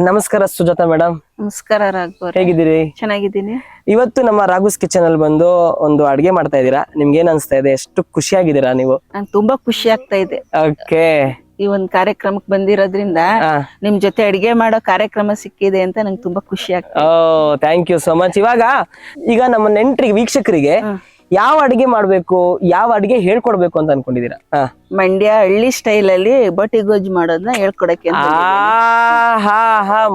ನಮಸ್ಕಾರ ಸುಜಾತಾ ಮೇಡಮ್. ನಮಸ್ಕಾರ ರಾಘವ್. ಹೇಗಿದ್ದೀರಿ? ಚೆನ್ನಾಗಿದ್ದೀನಿ. ಇವತ್ತು ನಮ್ಮ ರಾಘುಸ್ ಕಿಚನ್ ಅಲ್ಲಿ ಬಂದು ಒಂದು ಅಡಿಗೆ ಮಾಡ್ತಾ ಇದ್ದೀರಾ. ನಿಮ್ಗೆ ಏನ್ ಅನ್ಸ್ತಾ ಇದೆ? ಎಷ್ಟು ಖುಷಿಯಾಗಿದ್ದೀರಾ ನೀವು? ನಂಗೆ ತುಂಬಾ ಖುಷಿ ಆಗ್ತಾ ಇದೆ. ಓಕೆ, ಈ ಒಂದ್ ಕಾರ್ಯಕ್ರಮಕ್ಕೆ ಬಂದಿರೋದ್ರಿಂದ ನಿಮ್ ಜೊತೆ ಅಡಿಗೆ ಮಾಡೋ ಕಾರ್ಯಕ್ರಮ ಸಿಕ್ಕಿದೆ ಅಂತ ನಂಗೆ ತುಂಬಾ ಖುಷಿ ಆಗ್ತದೆ. Thank you so much. ಈಗ ನಮ್ಮ ನೆಂಟ್ರಿಗೆ ವೀಕ್ಷಕರಿಗೆ ಯಾವ ಅಡಿಗೆ ಮಾಡ್ಬೇಕು, ಯಾವ ಅಡಿಗೆ ಹೇಳ್ಕೊಡ್ಬೇಕು ಅಂತ ಅನ್ಕೊಂಡಿದೀರಾ? ಮಂಡ್ಯ ಹಳ್ಳಿ ಸ್ಟೈಲ್ ಅಲ್ಲಿ ಬೋಟಿ ಗೊಜ್ಜು ಮಾಡೋದನ್ನ ಹೇಳ್ಕೊಡಕ್ಕೆ.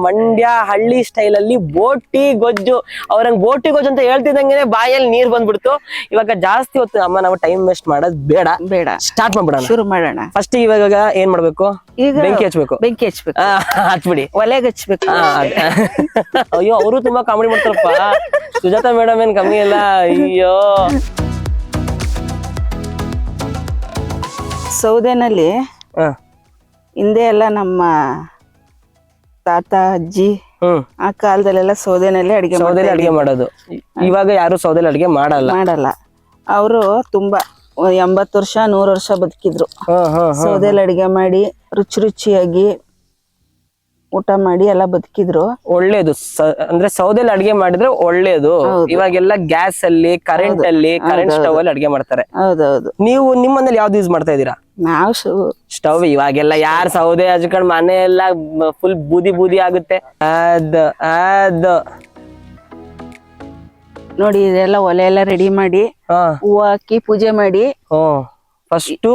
ಮಂಡ್ಯ ಹಳ್ಳಿ ಸ್ಟೈಲ್ ಅಲ್ಲಿ ಬೋಟಿ ಗೊಜ್ಜು. ಅವ್ರಂಗ್ ಬೋಟಿ ಗೊಜ್ಜು ಅಂತ ಹೇಳ್ತಿದ್ದಂಗೆ ಬಾಯಲ್ಲಿ ನೀರ್ ಬಂದ್ಬಿಡ್ತು. ಇವಾಗ ಜಾಸ್ತಿ ಹೊತ್ತು ಅಮ್ಮ ನಾವು ಟೈಮ್ ವೇಸ್ಟ್ ಮಾಡೋದ್ ಬೇಡ, ಸ್ಟಾರ್ಟ್ ಮಾಡ್ಬಿಡೋಣ, ಶುರು ಮಾಡೋಣ. ಫಸ್ಟ್ ಇವಾಗ ಏನ್ ಮಾಡ್ಬೇಕು? ಈಗ ಬೆಂಕಿ ಹಚ್ಬೇಕು. ಬೆಂಕಿ ಹಚ್ಬೇಕು, ಹಚ್ಬಿಡಿ. ಒಲೆಗೆ ಹಚ್ಬೇಕು. ಅಯ್ಯೋ, ಅವರು ತುಂಬಾ ಕಾಮಿಡಿ ಮಾಡ್ತಾರಪ್ಪ. ಸುಜಾತಾ ಮೇಡಮ್ ಏನ್ ಕಮ್ಮಿ ಇಲ್ಲ. ಅಯ್ಯೋ, ಸೌದೆನಲ್ಲಿ ಹಿಂದೆ ಎಲ್ಲ ನಮ್ಮ ತಾತ ಅಜ್ಜಿ ಆ ಕಾಲದಲ್ಲೆಲ್ಲ ಸೌದೆನಲ್ಲಿ ಅಡಿಗೆ ಮಾಡೋದು. ಇವಾಗ ಯಾರು ಸೌದೆಲಿ ಅಡಿಗೆ ಮಾಡಲ್ಲ. ಅವರು ತುಂಬಾ 80 ವರ್ಷ 100 ವರ್ಷ ಬದುಕಿದ್ರು. ಸೌದೆಲಿ ಅಡಿಗೆ ಮಾಡಿ ರುಚಿ ರುಚಿಯಾಗಿ ಊಟ ಮಾಡಿ ಎಲ್ಲ ಬದುಕಿದ್ರು. ಒಳ್ಳೇದು. ಅಂದ್ರೆ ಸೌದೆಲಿ ಅಡಿಗೆ ಮಾಡಿದ್ರೆ ಒಳ್ಳೇದು. ಇವಾಗೆಲ್ಲ ಗ್ಯಾಸ್ ಅಲ್ಲಿ, ಕರೆಂಟ್ ಸ್ಟವ್ ಅಲ್ಲಿ ಅಡಿಗೆ ಮಾಡ್ತಾರೆ. ಹೌದೌದು. ನೀವು ನಿಮ್ಮನೇಲಿ ಯಾವ್ದು ಯೂಸ್ ಮಾಡ್ತಾ ಇದೀರಾ? ನಾವು ಸ್ಟವ್. ಇವಾಗೆಲ್ಲ ಯಾರು ಸೌದೆ ಹಚ್ಕೊಂಡ್ ಮನೆ ಎಲ್ಲ ಫುಲ್ ಬೂದಿ ಆಗುತ್ತೆ. ನೋಡಿ, ಇದೆಲ್ಲ ಒಲೆ ಎಲ್ಲ ರೆಡಿ ಮಾಡಿ ಹೂವು ಹಾಕಿ ಪೂಜೆ ಮಾಡಿ ಫಸ್ಟ್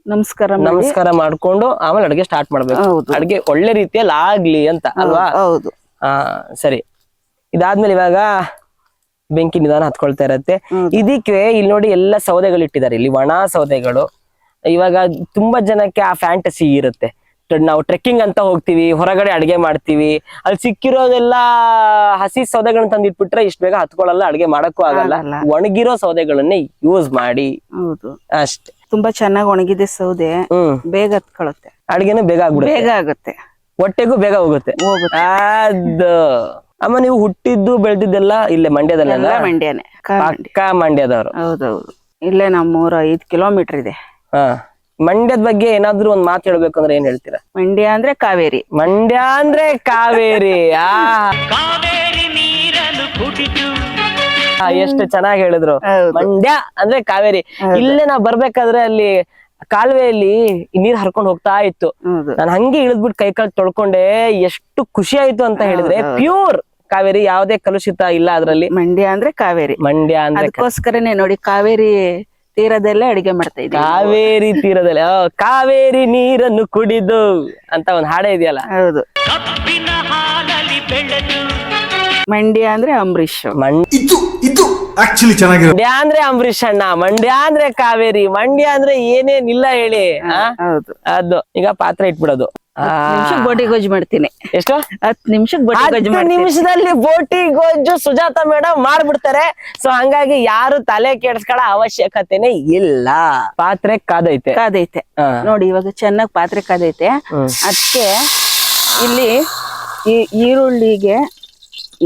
ನಮಸ್ಕಾರ ಮಾಡ್ಕೊಂಡು ಆಮೇಲೆ ಅಡಿಗೆ ಸ್ಟಾರ್ಟ್ ಮಾಡ್ಬೇಕು. ಅಡಿಗೆ ಒಳ್ಳೆ ರೀತಿಯಲ್ಲಿ ಆಗ್ಲಿ ಅಂತ ಅಲ್ವಾ? ಹೌದು. ಸರಿ. ಇದಾದ್ಮೇಲೆ ಇವಾಗ ಬೆಂಕಿ ನಿಧಾನ ಹತ್ಕೊಳ್ತಾ ಇರತ್ತೆ. ಇದಕ್ಕೆ ಇಲ್ಲಿ ನೋಡಿ ಎಲ್ಲ ಸೌದೆಗಳು ಇಟ್ಟಿದ್ದಾರೆ. ಇಲ್ಲಿ ಒಣ ಸೌದೆಗಳು. ಇವಾಗ ತುಂಬಾ ಜನಕ್ಕೆ ಆ ಫ್ಯಾಂಟಸಿ ಇರುತ್ತೆ. ನಾವು ಟ್ರೆಕ್ಕಿಂಗ್ ಅಂತ ಹೋಗ್ತಿವಿ, ಹೊರಗಡೆ ಅಡಿಗೆ ಮಾಡ್ತೀವಿ, ಅಲ್ಲಿ ಸಿಕ್ಕಿರೋದೆಲ್ಲ ಹಸಿ ಸೌದೆಗಳನ್ನ ತಂದು ಇಟ್ಬಿಟ್ರೆ ಇಷ್ಟ ಬೇಗ ಹತ್ಕೊಳ್ಳಲ್ಲ, ಅಡಿಗೆ ಮಾಡಕ್ಕೂ ಆಗಲ್ಲ. ಒಣಗಿರೋ ಸೌದೆಗಳನ್ನೇ ಯೂಸ್ ಮಾಡಿ. ಹೌದು, ಅಷ್ಟೇ. ತುಂಬಾ ಚೆನ್ನಾಗಿ ಒಣಗಿದೆ ಸೌದೆ, ಬೇಗ ಹತ್ಕೊಳ್ಳುತ್ತೆ. ಅಡಿಗೆನೂ ಬೇಗ ಆಗುತ್ತೆ, ಹೊಟ್ಟೆಗೂ ಬೇಗ ಹೋಗುತ್ತೆ. ಅಮ್ಮ, ನೀವು ಹುಟ್ಟಿದ್ದು ಬೆಳೆದಿದ್ದೆಲ್ಲ ಇಲ್ಲೇ ಮಂಡ್ಯದಲ್ಲ? ಮಂಡ್ಯನೇ, ಅಕ್ಕ ಮಂಡ್ಯದವರು. ಹೌದೌದು. ಇಲ್ಲೇ ನಮ್ಮೂರ 5 ಕಿಲೋಮೀಟರ್ ಇದೆ. ಮಂಡ್ಯದ ಬಗ್ಗೆ ಏನಾದ್ರು ಒಂದ್ ಮಾತು ಹೇಳ್ಬೇಕು ಅಂದ್ರೆ ಏನ್ ಹೇಳ್ತೀರಾ? ಮಂಡ್ಯ ಅಂದ್ರೆ ಕಾವೇರಿ. ಮಂಡ್ಯ ಅಂದ್ರೆ ಕಾವೇರಿ. ಎಷ್ಟು ಚೆನ್ನಾಗಿ ಹೇಳಿದ್ರು. ಮಂಡ್ಯ ಅಂದ್ರೆ ಕಾವೇರಿ. ಇಲ್ಲೇ ನಾವ್ ಬರ್ಬೇಕಾದ್ರೆ ಅಲ್ಲಿ ಕಾಲುವೆಯಲ್ಲಿ ನೀರ್ ಹರ್ಕೊಂಡ್ ಹೋಗ್ತಾ ಇತ್ತು. ನಾನು ಹಂಗೆ ಇಳಿದ್ಬಿಟ್ಟು ಕೈಕಾಲ್ ತೊಳ್ಕೊಂಡೆ. ಎಷ್ಟು ಖುಷಿ ಆಯ್ತು ಅಂತ ಹೇಳಿದ್ರೆ, ಪ್ಯೂರ್ ಕಾವೇರಿ, ಯಾವುದೇ ಕಲುಷಿತ ಇಲ್ಲ ಅದ್ರಲ್ಲಿ. ಮಂಡ್ಯ ಅಂದ್ರೆ ಕಾವೇರಿ. ಮಂಡ್ಯ ಅಂದ್ರೆ ಅದಕ್ಕೋಸ್ಕರನೇ ನೋಡಿ ಕಾವೇರಿ ತೀರದಲ್ಲೇ ಅಡಿಗೆ ಮಾಡ್ತಾ ಇದ್ದೀವಿ. ಕಾವೇರಿ ತೀರದಲ್ಲಿ ಕಾವೇರಿ ನೀರನ್ನು ಕುಡಿದು ಅಂತ ಒಂದ್ ಹಾಡೇ ಇದೆಯಲ್ಲ. ಹೌದು. ಮಂಡ್ಯ ಅಂದ್ರೆ ಅಂಬರೀಷ್. ಮಂಡ್ಯ ಅಂದ್ರೆ ಅಂಬರೀಷ್ ಅಣ್ಣ. ಮಂಡ್ಯ ಅಂದ್ರೆ ಕಾವೇರಿ. ಮಂಡ್ಯ ಅಂದ್ರೆ ಏನೇನಿಲ್ಲ ಹೇಳಿ. ಅದು ಈಗ ಪಾತ್ರೆ ಇಟ್ಬಿಡೋದು. ಬೋಟಿ ಗೊಜ್ಜು ಮಾಡ್ತೀನಿ. ಎಷ್ಟು? 10 ನಿಮಿಷಕ್ಕೆ ಬೋಟಿ ಗೊಜ್ಜು. 10 ನಿಮಿಷದಲ್ಲಿ ಬೋಟಿ ಗೊಜ್ಜು ಸುಜಾತಾ ಮೇಡಮ್ ಮಾಡ್ಬಿಡ್ತಾರೆ. ಸೊ ಹಂಗಾಗಿ ಯಾರು ತಲೆ ಕೆಡ್ಸ್ಕೊಳ್ಳೋ ಅವಶ್ಯಕತೆನೆ ಇಲ್ಲ. ಪಾತ್ರೆ ಕಾದೈತೆ ನೋಡಿ. ಇವಾಗ ಚೆನ್ನಾಗಿ ಪಾತ್ರೆ ಕಾದೈತೆ. ಅದಕ್ಕೆ ಇಲ್ಲಿ ಈ ಈರುಳ್ಳಿಗೆ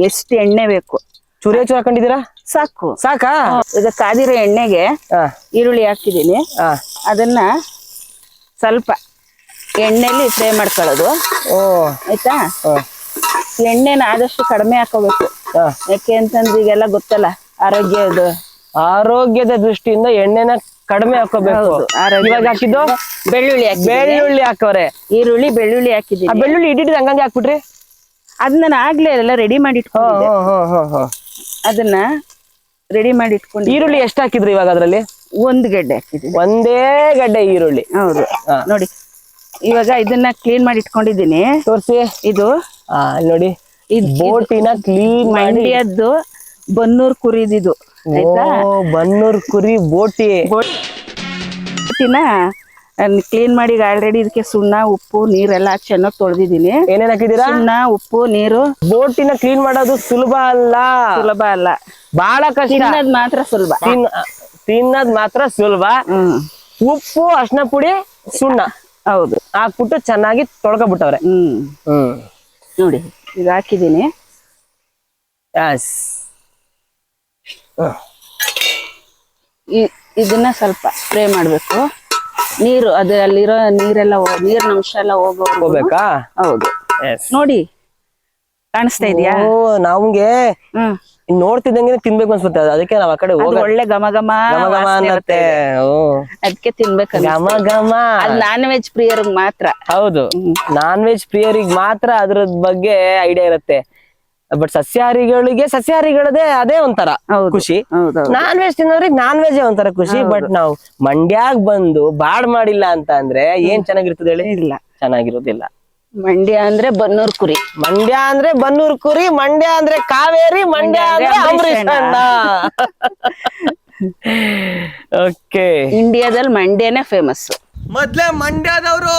ಎಷ್ಟು ಎಣ್ಣೆ ಬೇಕು? ಚೂರೇ ಚೂರು ಹಾಕೊಂಡಿದೀರಾ? ಸಾಕಾ? ಈಗ ಕಾದಿರೋ ಎಣ್ಣೆಗೆ ಈರುಳ್ಳಿ ಹಾಕಿದೀನಿ. ಅದನ್ನ ಸ್ವಲ್ಪ ಎಣ್ಣೆಲಿ ಫ್ರೈ ಮಾಡ್ಕೊಳ್ಳೋದು. ಆಯ್ತಾ? ಎಣ್ಣೆನ ಆದಷ್ಟು ಕಡಿಮೆ ಹಾಕೋಬೇಕು. ಯಾಕೆ ಅಂತಂದ್ರೆ ಈಗೆಲ್ಲ ಗೊತ್ತಲ್ಲ, ಆರೋಗ್ಯದ ದೃಷ್ಟಿಯಿಂದ ಎಣ್ಣೆನ ಕಡಿಮೆ ಹಾಕೋಬೇಕು. ಇವಾಗ ಹಾಕಿದ್ದು ಬೆಳ್ಳುಳ್ಳಿ ಹಾಕೋರೆ. ಈರುಳ್ಳಿ ಬೆಳ್ಳುಳ್ಳಿ ಹಾಕಿದೀನಿ. ಬೆಳ್ಳುಳ್ಳಿ ಇಟ್ಟಿದ್ದು ಹಂಗಂಗೆ ಹಾಕ್ಬಿಟ್ರಿ? ಅದನ್ನ ನಾನು ಆಗ್ಲೇ ಎಲ್ಲ ರೆಡಿ ಮಾಡಿ ಇಟ್ಕೊಂಡಿದ್ದೆ. ಅದನ್ನ ರೆಡಿ ಮಾಡಿ ಇಟ್ಕೊಂಡು. ಈರುಳ್ಳಿ ಎಷ್ಟು ಹಾಕಿದ್ರಿ ಇವಾಗ ಅದ್ರಲ್ಲಿ? 1 ಗಡ್ಡೆ ಹಾಕಿದೀನಿ. ಒಂದೇ ಗಡ್ಡೆ ಈರುಳ್ಳಿ. ಹೌದು. ನೋಡಿ, ಇವಾಗ ಇದನ್ನ ಕ್ಲೀನ್ ಮಾಡಿ ಇಟ್ಕೊಂಡಿದ್ದೀನಿ. ತೋರ್ಸಿ. ಇದು ನೋಡಿ, ಬೋಟಿನ ಕ್ಲೀನ್ ಮಂಡ್ಯದ್ದು ಬನ್ನೂರ್ ಕುರಿದಿದು. ಆಯ್ತಾ? ಬನ್ನೂರ್ ಕುರಿ ಬೋಟಿನ ಕ್ಲೀನ್ ಮಾಡಿ ಆಲ್ರೆಡಿ ಇದಕ್ಕೆ ಸುಣ್ಣ, ಉಪ್ಪು, ನೀರೆಲ್ಲ ಹಾಕಿ ಚೆನ್ನಾಗಿ ತೊಳೆದಿದ್ದೀನಿ. ಏನೇನ್ ಹಾಕಿದೀರಾ? ಸುಣ್ಣ, ಉಪ್ಪು, ನೀರು. ಬೋಟಿನ ಕ್ಲೀನ್ ಮಾಡೋದು ಸುಲಭ ಅಲ್ಲ. ಬಹಳ ಕಷ್ಟ. ತಿನ್ನೋದ್ ಮಾತ್ರ ಸುಲಭ. ಉಪ್ಪು, ಅರ್ಶಿನ ಪುಡಿ, ಸುಣ್ಣ ಹೌದು ಹಾಕ್ಬಿಟ್ಟು ಚೆನ್ನಾಗಿ ತೊಳ್ಕೊಬಿಟ್ಟವ್ರೆ. ನೋಡಿ, ಈಗ ಹಾಕಿದೀನಿ. ಇದನ್ನ ಸ್ವಲ್ಪ ಫ್ರೈ ಮಾಡ್ಬೇಕು. ನೀರು ಅಲ್ಲಿರೋ ನೀರೆಲ್ಲ ನೀರಿನ ಅಂಶ ಎಲ್ಲ ಹೋಗ್ಬೇಕಾ? ಹೌದು. ನೋಡಿ, ಕಾಣಿಸ್ತಾ ಇದೆಯಾ? ಓ ನಮ್ಗೆ ಹ್ಮ್ ನೋಡ್ತಿದ್ದಂಗೆ ತಿನ್ಬೇಕು ಅನ್ಸುತ್ತೆ ಅದಕ್ಕೆ ನಾವ್ ಆ ಕಡೆ ಅದು ಹೋಗ ಒಳ್ಳೆ ಘಮ ಘಮ ಘಮ ಘಮ ವಾಸನೆ ಅನ್ನತ್ತೆ. ಬರ್ತದೆ. ಓ ಅದಕ್ಕೆ ತಿನ್ಬೇಕು ಘಮ ಘಮ. ಅದು ನಾನ್ ವೆಜ್ ಪ್ರಿಯರಿಗೆ ಮಾತ್ರ. ಹೌದು, ನಾನ್ ವೆಜ್ ಪ್ರಿಯರಿಗೆ ಮಾತ್ರ ಅದ್ರದ್ ಬಗ್ಗೆ ಐಡಿಯಾ ಇರುತ್ತೆ. ಬಟ್ ಸಸ್ಯಾಹಾರಿಗಳದೇ ಅದೇ ಒಂಥರ ಹೌದು, ಖುಷಿ. ಹೌದೌದು. ನಾನ್ ವೆಜ್ ತಿನ್ನೋರಿಗೆ ನಾನ್ ವೆಜ್ ಒಂಥರ ಖುಷಿ. ಬಟ್ ನಾವು ಮಂಡ್ಯಾಗ್ ಬಂದು ಬಾಡ್ ಮಾಡಿಲ್ಲ ಅಂತ ಅಂದ್ರೆ ಏನ್ ಚೆನ್ನಾಗಿರ್ತದೆ ಹೇಳಿ? ಇಲ್ಲ, ಚೆನ್ನಾಗಿರೋದಿಲ್ಲ. ಮಂಡ್ಯ ಅಂದ್ರೆ ಬನ್ನೂರ್ ಕುರಿ, ಮಂಡ್ಯ ಅಂದ್ರೆ ಬನ್ನೂರ್ ಕುರಿ, ಮಂಡ್ಯ ಅಂದ್ರೆ ಕಾವೇರಿ, ಮಂಡ್ಯ ಅಂದ್ರೆ ಅಂಬರೀಷ್ ಅಣ್ಣ. ಓಕೆ, ಇಂಡಿಯಾದಲ್ಲಿ ಮಂಡ್ಯನೇ ಫೇಮಸ್. ಮೊದ್ಲೇ ಮಂಡ್ಯದವರು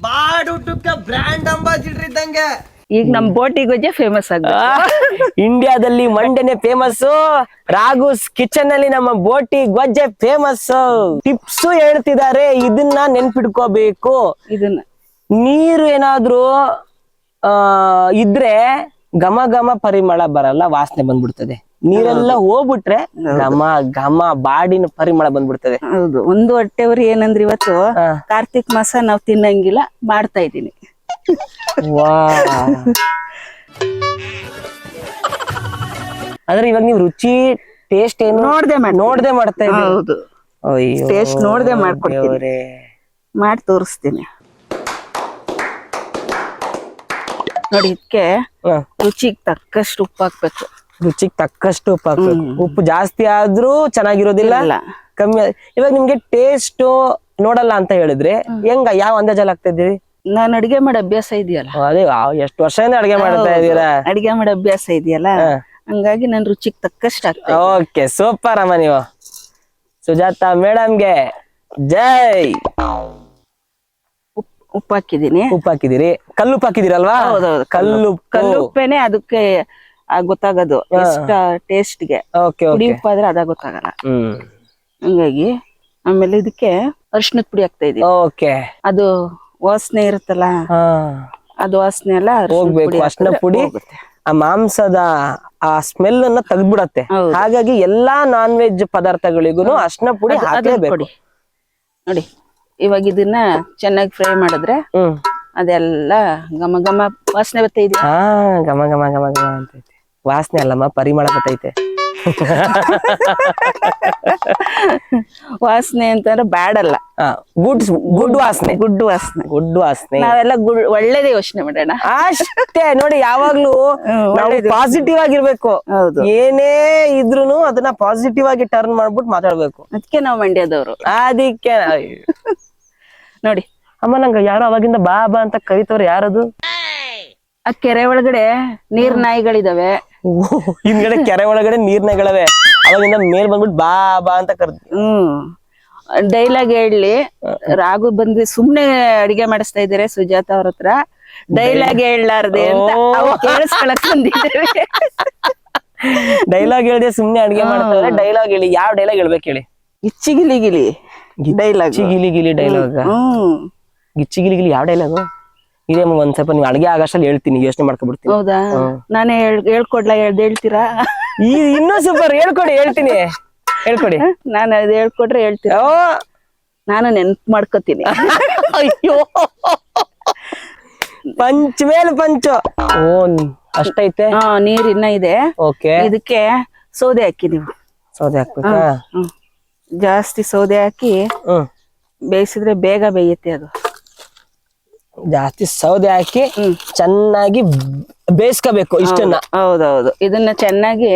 ಬಾಡ್ ಊಟಕ್ಕೆ ಬ್ರ್ಯಾಂಡ್ ಅಂಬಾಸಿಡರ್ ಇದ್ದಂಗೆ. ಈಗ ನಮ್ ಬೋಟಿ ಗೊಜ್ಜೆ ಫೇಮಸ್ ಆಗುತ್ತೆ. ಇಂಡಿಯಾದಲ್ಲಿ ಮಂಡ್ಯನೇ ಫೇಮಸ್. ರಾಘುಸ್ ಕಿಚನ್ ಅಲ್ಲಿ ನಮ್ಮ ಬೋಟಿ ಗೊಜ್ಜೆ ಫೇಮಸ್. ಟಿಪ್ಸ್ ಹೇಳ್ತಿದ್ದಾರೆ, ಇದನ್ನ ನೆನ್ಪಿಟ್ಕೋಬೇಕು. ಇದನ್ನ ನೀರು ಏನಾದ್ರೂ ಇದ್ರೆ ಘಮ ಘಮ ಪರಿಮಳ ಬರಲ್ಲ, ವಾಸನೆ ಬಂದ್ಬಿಡ್ತದೆ. ನೀರೆಲ್ಲ ಹೋಗ್ಬಿಟ್ರೆ ಘಮ ಘಮ ಬಾಡಿನ ಪರಿಮಳ ಬಂದ್ಬಿಡ್ತದೆ. ಹೌದು. ಒಂದು ಹೊಟ್ಟೆವ್ರಿ ಏನಂದ್ರೆ ಇವತ್ತು ಕಾರ್ತಿಕ್ ಮಾಸ ನಾವ್ ತಿನ್ನಂಗಿಲ್ಲ, ಮಾಡ್ತಾ ಇದೀನಿ. ವಾ, ಆದ್ರೆ ಇವಾಗ ನೀವು ರುಚಿ ಟೇಸ್ಟ್ ಏನು ನೋಡ್ದೆ ಮಾಡ್ತಾ ಇದ್ದೀವಿ. ಹೌದು, ಅಯ್ಯೋ ಟೇಸ್ಟ್ ನೋಡ್ದೆ ಮಾಡ್ಕೊಡ್ತೀನಿ, ದೇವ್ರೇ. ಮಾಡಿ ತೋರಿಸ್ತೀನಿ ನೋಡಿ. ಇದಕ್ಕೆ ರುಚಿಗೆ ತಕ್ಕಷ್ಟು ಉಪ್ಪು ಹಾಕ್ಬೇಕು. ರುಚಿಗೆ ತಕ್ಕಷ್ಟು ಉಪ್ಪು ಹಾಕ್ಬೇಕು. ಉಪ್ಪು ಜಾಸ್ತಿ ಆದ್ರೂ ಚೆನ್ನಾಗಿರೋದಿಲ್ಲ, ಇಲ್ಲ. ಕಮ್ಮಿ ಇವಾಗ ನಿಮ್ಗೆ ಟೇಸ್ಟ್ ನೋಡಲ್ಲ ಅಂತ ಹೇಳಿದ್ರೆ ಹೆಂಗ, ಯಾವ ಅಂದಾಜಲ್ಲಿ ಆಗ್ತಾ ಇದ್ದೀವಿ? ನಾನ್ ಅಡಿಗೆ ಮಾಡೋ ಅಭ್ಯಾಸ ಇದೆಯಲ್ಲ, ಅದೇ ಎಷ್ಟು ವರ್ಷದಿಂದ ಅಡಿಗೆ ಮಾಡ್ತಾ ಇದ್ದೀರಾ? ಅಡಿಗೆ ಮಾಡೋ ಅಭ್ಯಾಸ ಇದೆಯಲ್ಲ, ಹಂಗಾಗಿ ನಾನು ರುಚಿಗೆ ತಕ್ಕಷ್ಟು ಹಾಕ್ತೀನಿ. ಓಕೆ, ಸೂಪರ್ ಅಮ್ಮ. ನೀವು ಸುಜಾತ ಮೇಡಮ್ಗೆ ಜೈ. ಉಪ್ಪು ಹಾಕಿದೀನಿ. ಉಪ್ಪು ಹಾಕಿದಿರಿ, ಕಲ್ಲುಪ್ಪು ಹಾಕಿದಿರಲ್ವಾ? ಹೌದೌದು, ಕಲ್ಲುಪ್ಪೇನೆ ಅದಕ್ಕೆ ಗೊತ್ತಾಗೋದು ಎಷ್ಟ ಟೇಸ್ಟ್ಗೆ. ಓಕೆ ಪುಡಿ ಓಕೆ. ಉಪ್ಪು ಆದ್ರೆ ಅದಾಗ ಗೊತ್ತಾಗಲ್ಲ. ಹ್ಮ್, ಹಂಗಾಗಿ ಆಮೇಲೆ ಇದಕ್ಕೆ ಅರಿಶಿನದ ಪುಡಿ ಹಾಕ್ತಾ ಇದೀನಿ. ಓಕೆ. ಅದು ವಾಸನೆ ಇರುತ್ತಲ್ಲ, ಅದು ವಾಸನೆ ಎಲ್ಲ ಹೋಗ್ಬೇಕು. ಅರಿಶಿನ ಪುಡಿ ಆ ಮಾಂಸದ ಆ ಸ್ಮೆಲ್ ಅನ್ನ ತೆಗ್ದ್ಬಿಡತ್ತೆ. ಹಾಗಾಗಿ ಎಲ್ಲಾ ನಾನ್ ವೆಜ್ ಪದಾರ್ಥಗಳಿಗೂ ಅರಿಶಿನ ಪುಡಿ ಹಾಕ್ಲೇಬೇಕು. ನೋಡಿ, ಇವಾಗ ಇದನ್ನ ಚೆನ್ನಾಗಿ ಫ್ರೈ ಮಾಡಿದ್ರೆ ಅದೆಲ್ಲ ಘಮ ಘಮ ವಾಸನೆ ಬರ್ತೈತಿ. ಹಾ, ಘಮ ಘಮ ಘಮ ಘಮ ಅಂತೈತೆ. ವಾಸನೆ ಅಲ್ಲಮ್ಮ, ಪರಿಮಳ ಬರ್ತೈತೆ. ವಾಸನೆ ಅಂತಂದ್ರೆ ಬ್ಯಾಡ್ ಅಲ್ಲ, ಗುಡ್ ವಾಸನೆ. ಗುಡ್ ವಾಸನೆ. ನಾವೆಲ್ಲ ಒಳ್ಳೇದೇ ಯೋಚನೆ ಮಾಡೋಣ ಅಷ್ಟೇ. ನೋಡಿ, ಯಾವಾಗ್ಲೂ ನಾವು ಪಾಸಿಟಿವ್ ಆಗಿರ್ಬೇಕು. ಏನೇ ಇದ್ರೂನು ಅದನ್ನ ಪಾಸಿಟಿವ್ ಆಗಿ ಟರ್ನ್ ಮಾಡ್ಬಿಟ್ಟು ಮಾತಾಡ್ಬೇಕು. ಅದಕ್ಕೆ ನಾವು ಮಂಡ್ಯದವರು. ಅದಕ್ಕೆ ನೋಡಿ ಅಮ್ಮ, ನಂಗ ಯಾರೋ ಅವಾಗಿಂದ ಬಾ ಬಾ ಅಂತ ಕರಿತವ್ರು. ಯಾರದು? ಆ ಕೆರೆ ಒಳಗಡೆ ನೀರ್ ನಾಯಿಗಳಿದಾವೆ. ಹಿಂದ್ಗಡೆ ಕೆರೆ ಒಳಗಡೆ ನೀರ್ನಾಯಿಗಳವೆ. ಅವಾಗಿಂದ ಮೇಲ್ ಬಂದ್ಬಿಟ್ಟು ಬಾ ಬಾ ಅಂತ ಕರ್ದು. ಡೈಲಾಗ್ ಹೇಳಿ, ರಾಘು ಬಂದು ಸುಮ್ನೆ ಅಡಿಗೆ ಮಾಡಿಸ್ತಾ ಇದಾರೆ ಸುಜಾತ ಅವ್ರ ಹತ್ರ. ಡೈಲಾಗ್ ಹೇಳಲಾರ್ದೆ ಅಂತ ಕೇಳಿಸ್ಕೊಳಕ್ ಬಂದಿದ್ದೇವೆ. ಡೈಲಾಗ್ ಹೇಳಿದೆ ಸುಮ್ನೆ ಅಡಿಗೆ ಮಾಡ್ತಾರೆ. ಡೈಲಾಗ್ ಹೇಳಿ, ಯಾವ ಡೈಲಾಗ್ ಹೇಳ್ಬೇಕು ಹೇಳಿ? ಗಿಚ್ಚಿ ಗಿಲಿ ಡೈಲಾಗ್. ಗಿಲಿ ಗಿಲಿ ಡೈಲಾಗ್. ಗಿಚ್ಚಿ ಗಿಲಿ ಗಿಲಿ ಯಾವ ಡೈಲಾಗು? ಇದೇ ಒಂದ್ ಸ್ವಲ್ಪ ನೀವು ಅಡಿಗೆ ಆಗಷ್ಟಲ್ಲಿ ಹೇಳ್ತೀನಿ, ಯೋಚನೆ ಮಾಡ್ಕೊಬಿಡ್ತೀನಿ. ಹೌದಾ? ನಾನೇ ಹೇಳ್ಕೊಡ್ಲಾ? ಹೇಳ್ತೀರಾ? ಇನ್ನೂ ಸೂಪರ್, ಹೇಳ್ತೀನಿ. ಹೇಳ್ಕೊಡಿ. ನಾನು ಅದು ಹೇಳ್ಕೊಟ್ರೆ ಹೇಳ್ತೀರಾ? ನಾನು ನೆನ್ಪು ಮಾಡ್ಕೋತೀನಿ. ಅಯ್ಯೋ, ಪಂಚ್ ಮೇಲೆ ಪಂಚು. ಅಷ್ಟೈತೆ. ನೀರ್ ಇನ್ನ ಇದೆ. ಓಕೆ. ಇದಕ್ಕೆ ಸೌದೆ ಹಾಕಿ. ನೀವು ಸೌದೆ ಹಾಕ್ಬೇಕಾ? ಜಾಸ್ತಿ ಸೌದೆ ಹಾಕಿ ಬೇಯಿಸಿದ್ರೆ ಬೇಗ ಬೇಯುತ್ತೆ ಅದು. ಜಾಸ್ತಿ ಸೌದೆ ಹಾಕಿ ಚೆನ್ನಾಗಿ ಬೇಯಿಸ್ಕೋಬೇಕು ಇಷ್ಟನ್ನ. ಹೌದೌದು. ಇದನ್ನ ಚೆನ್ನಾಗಿ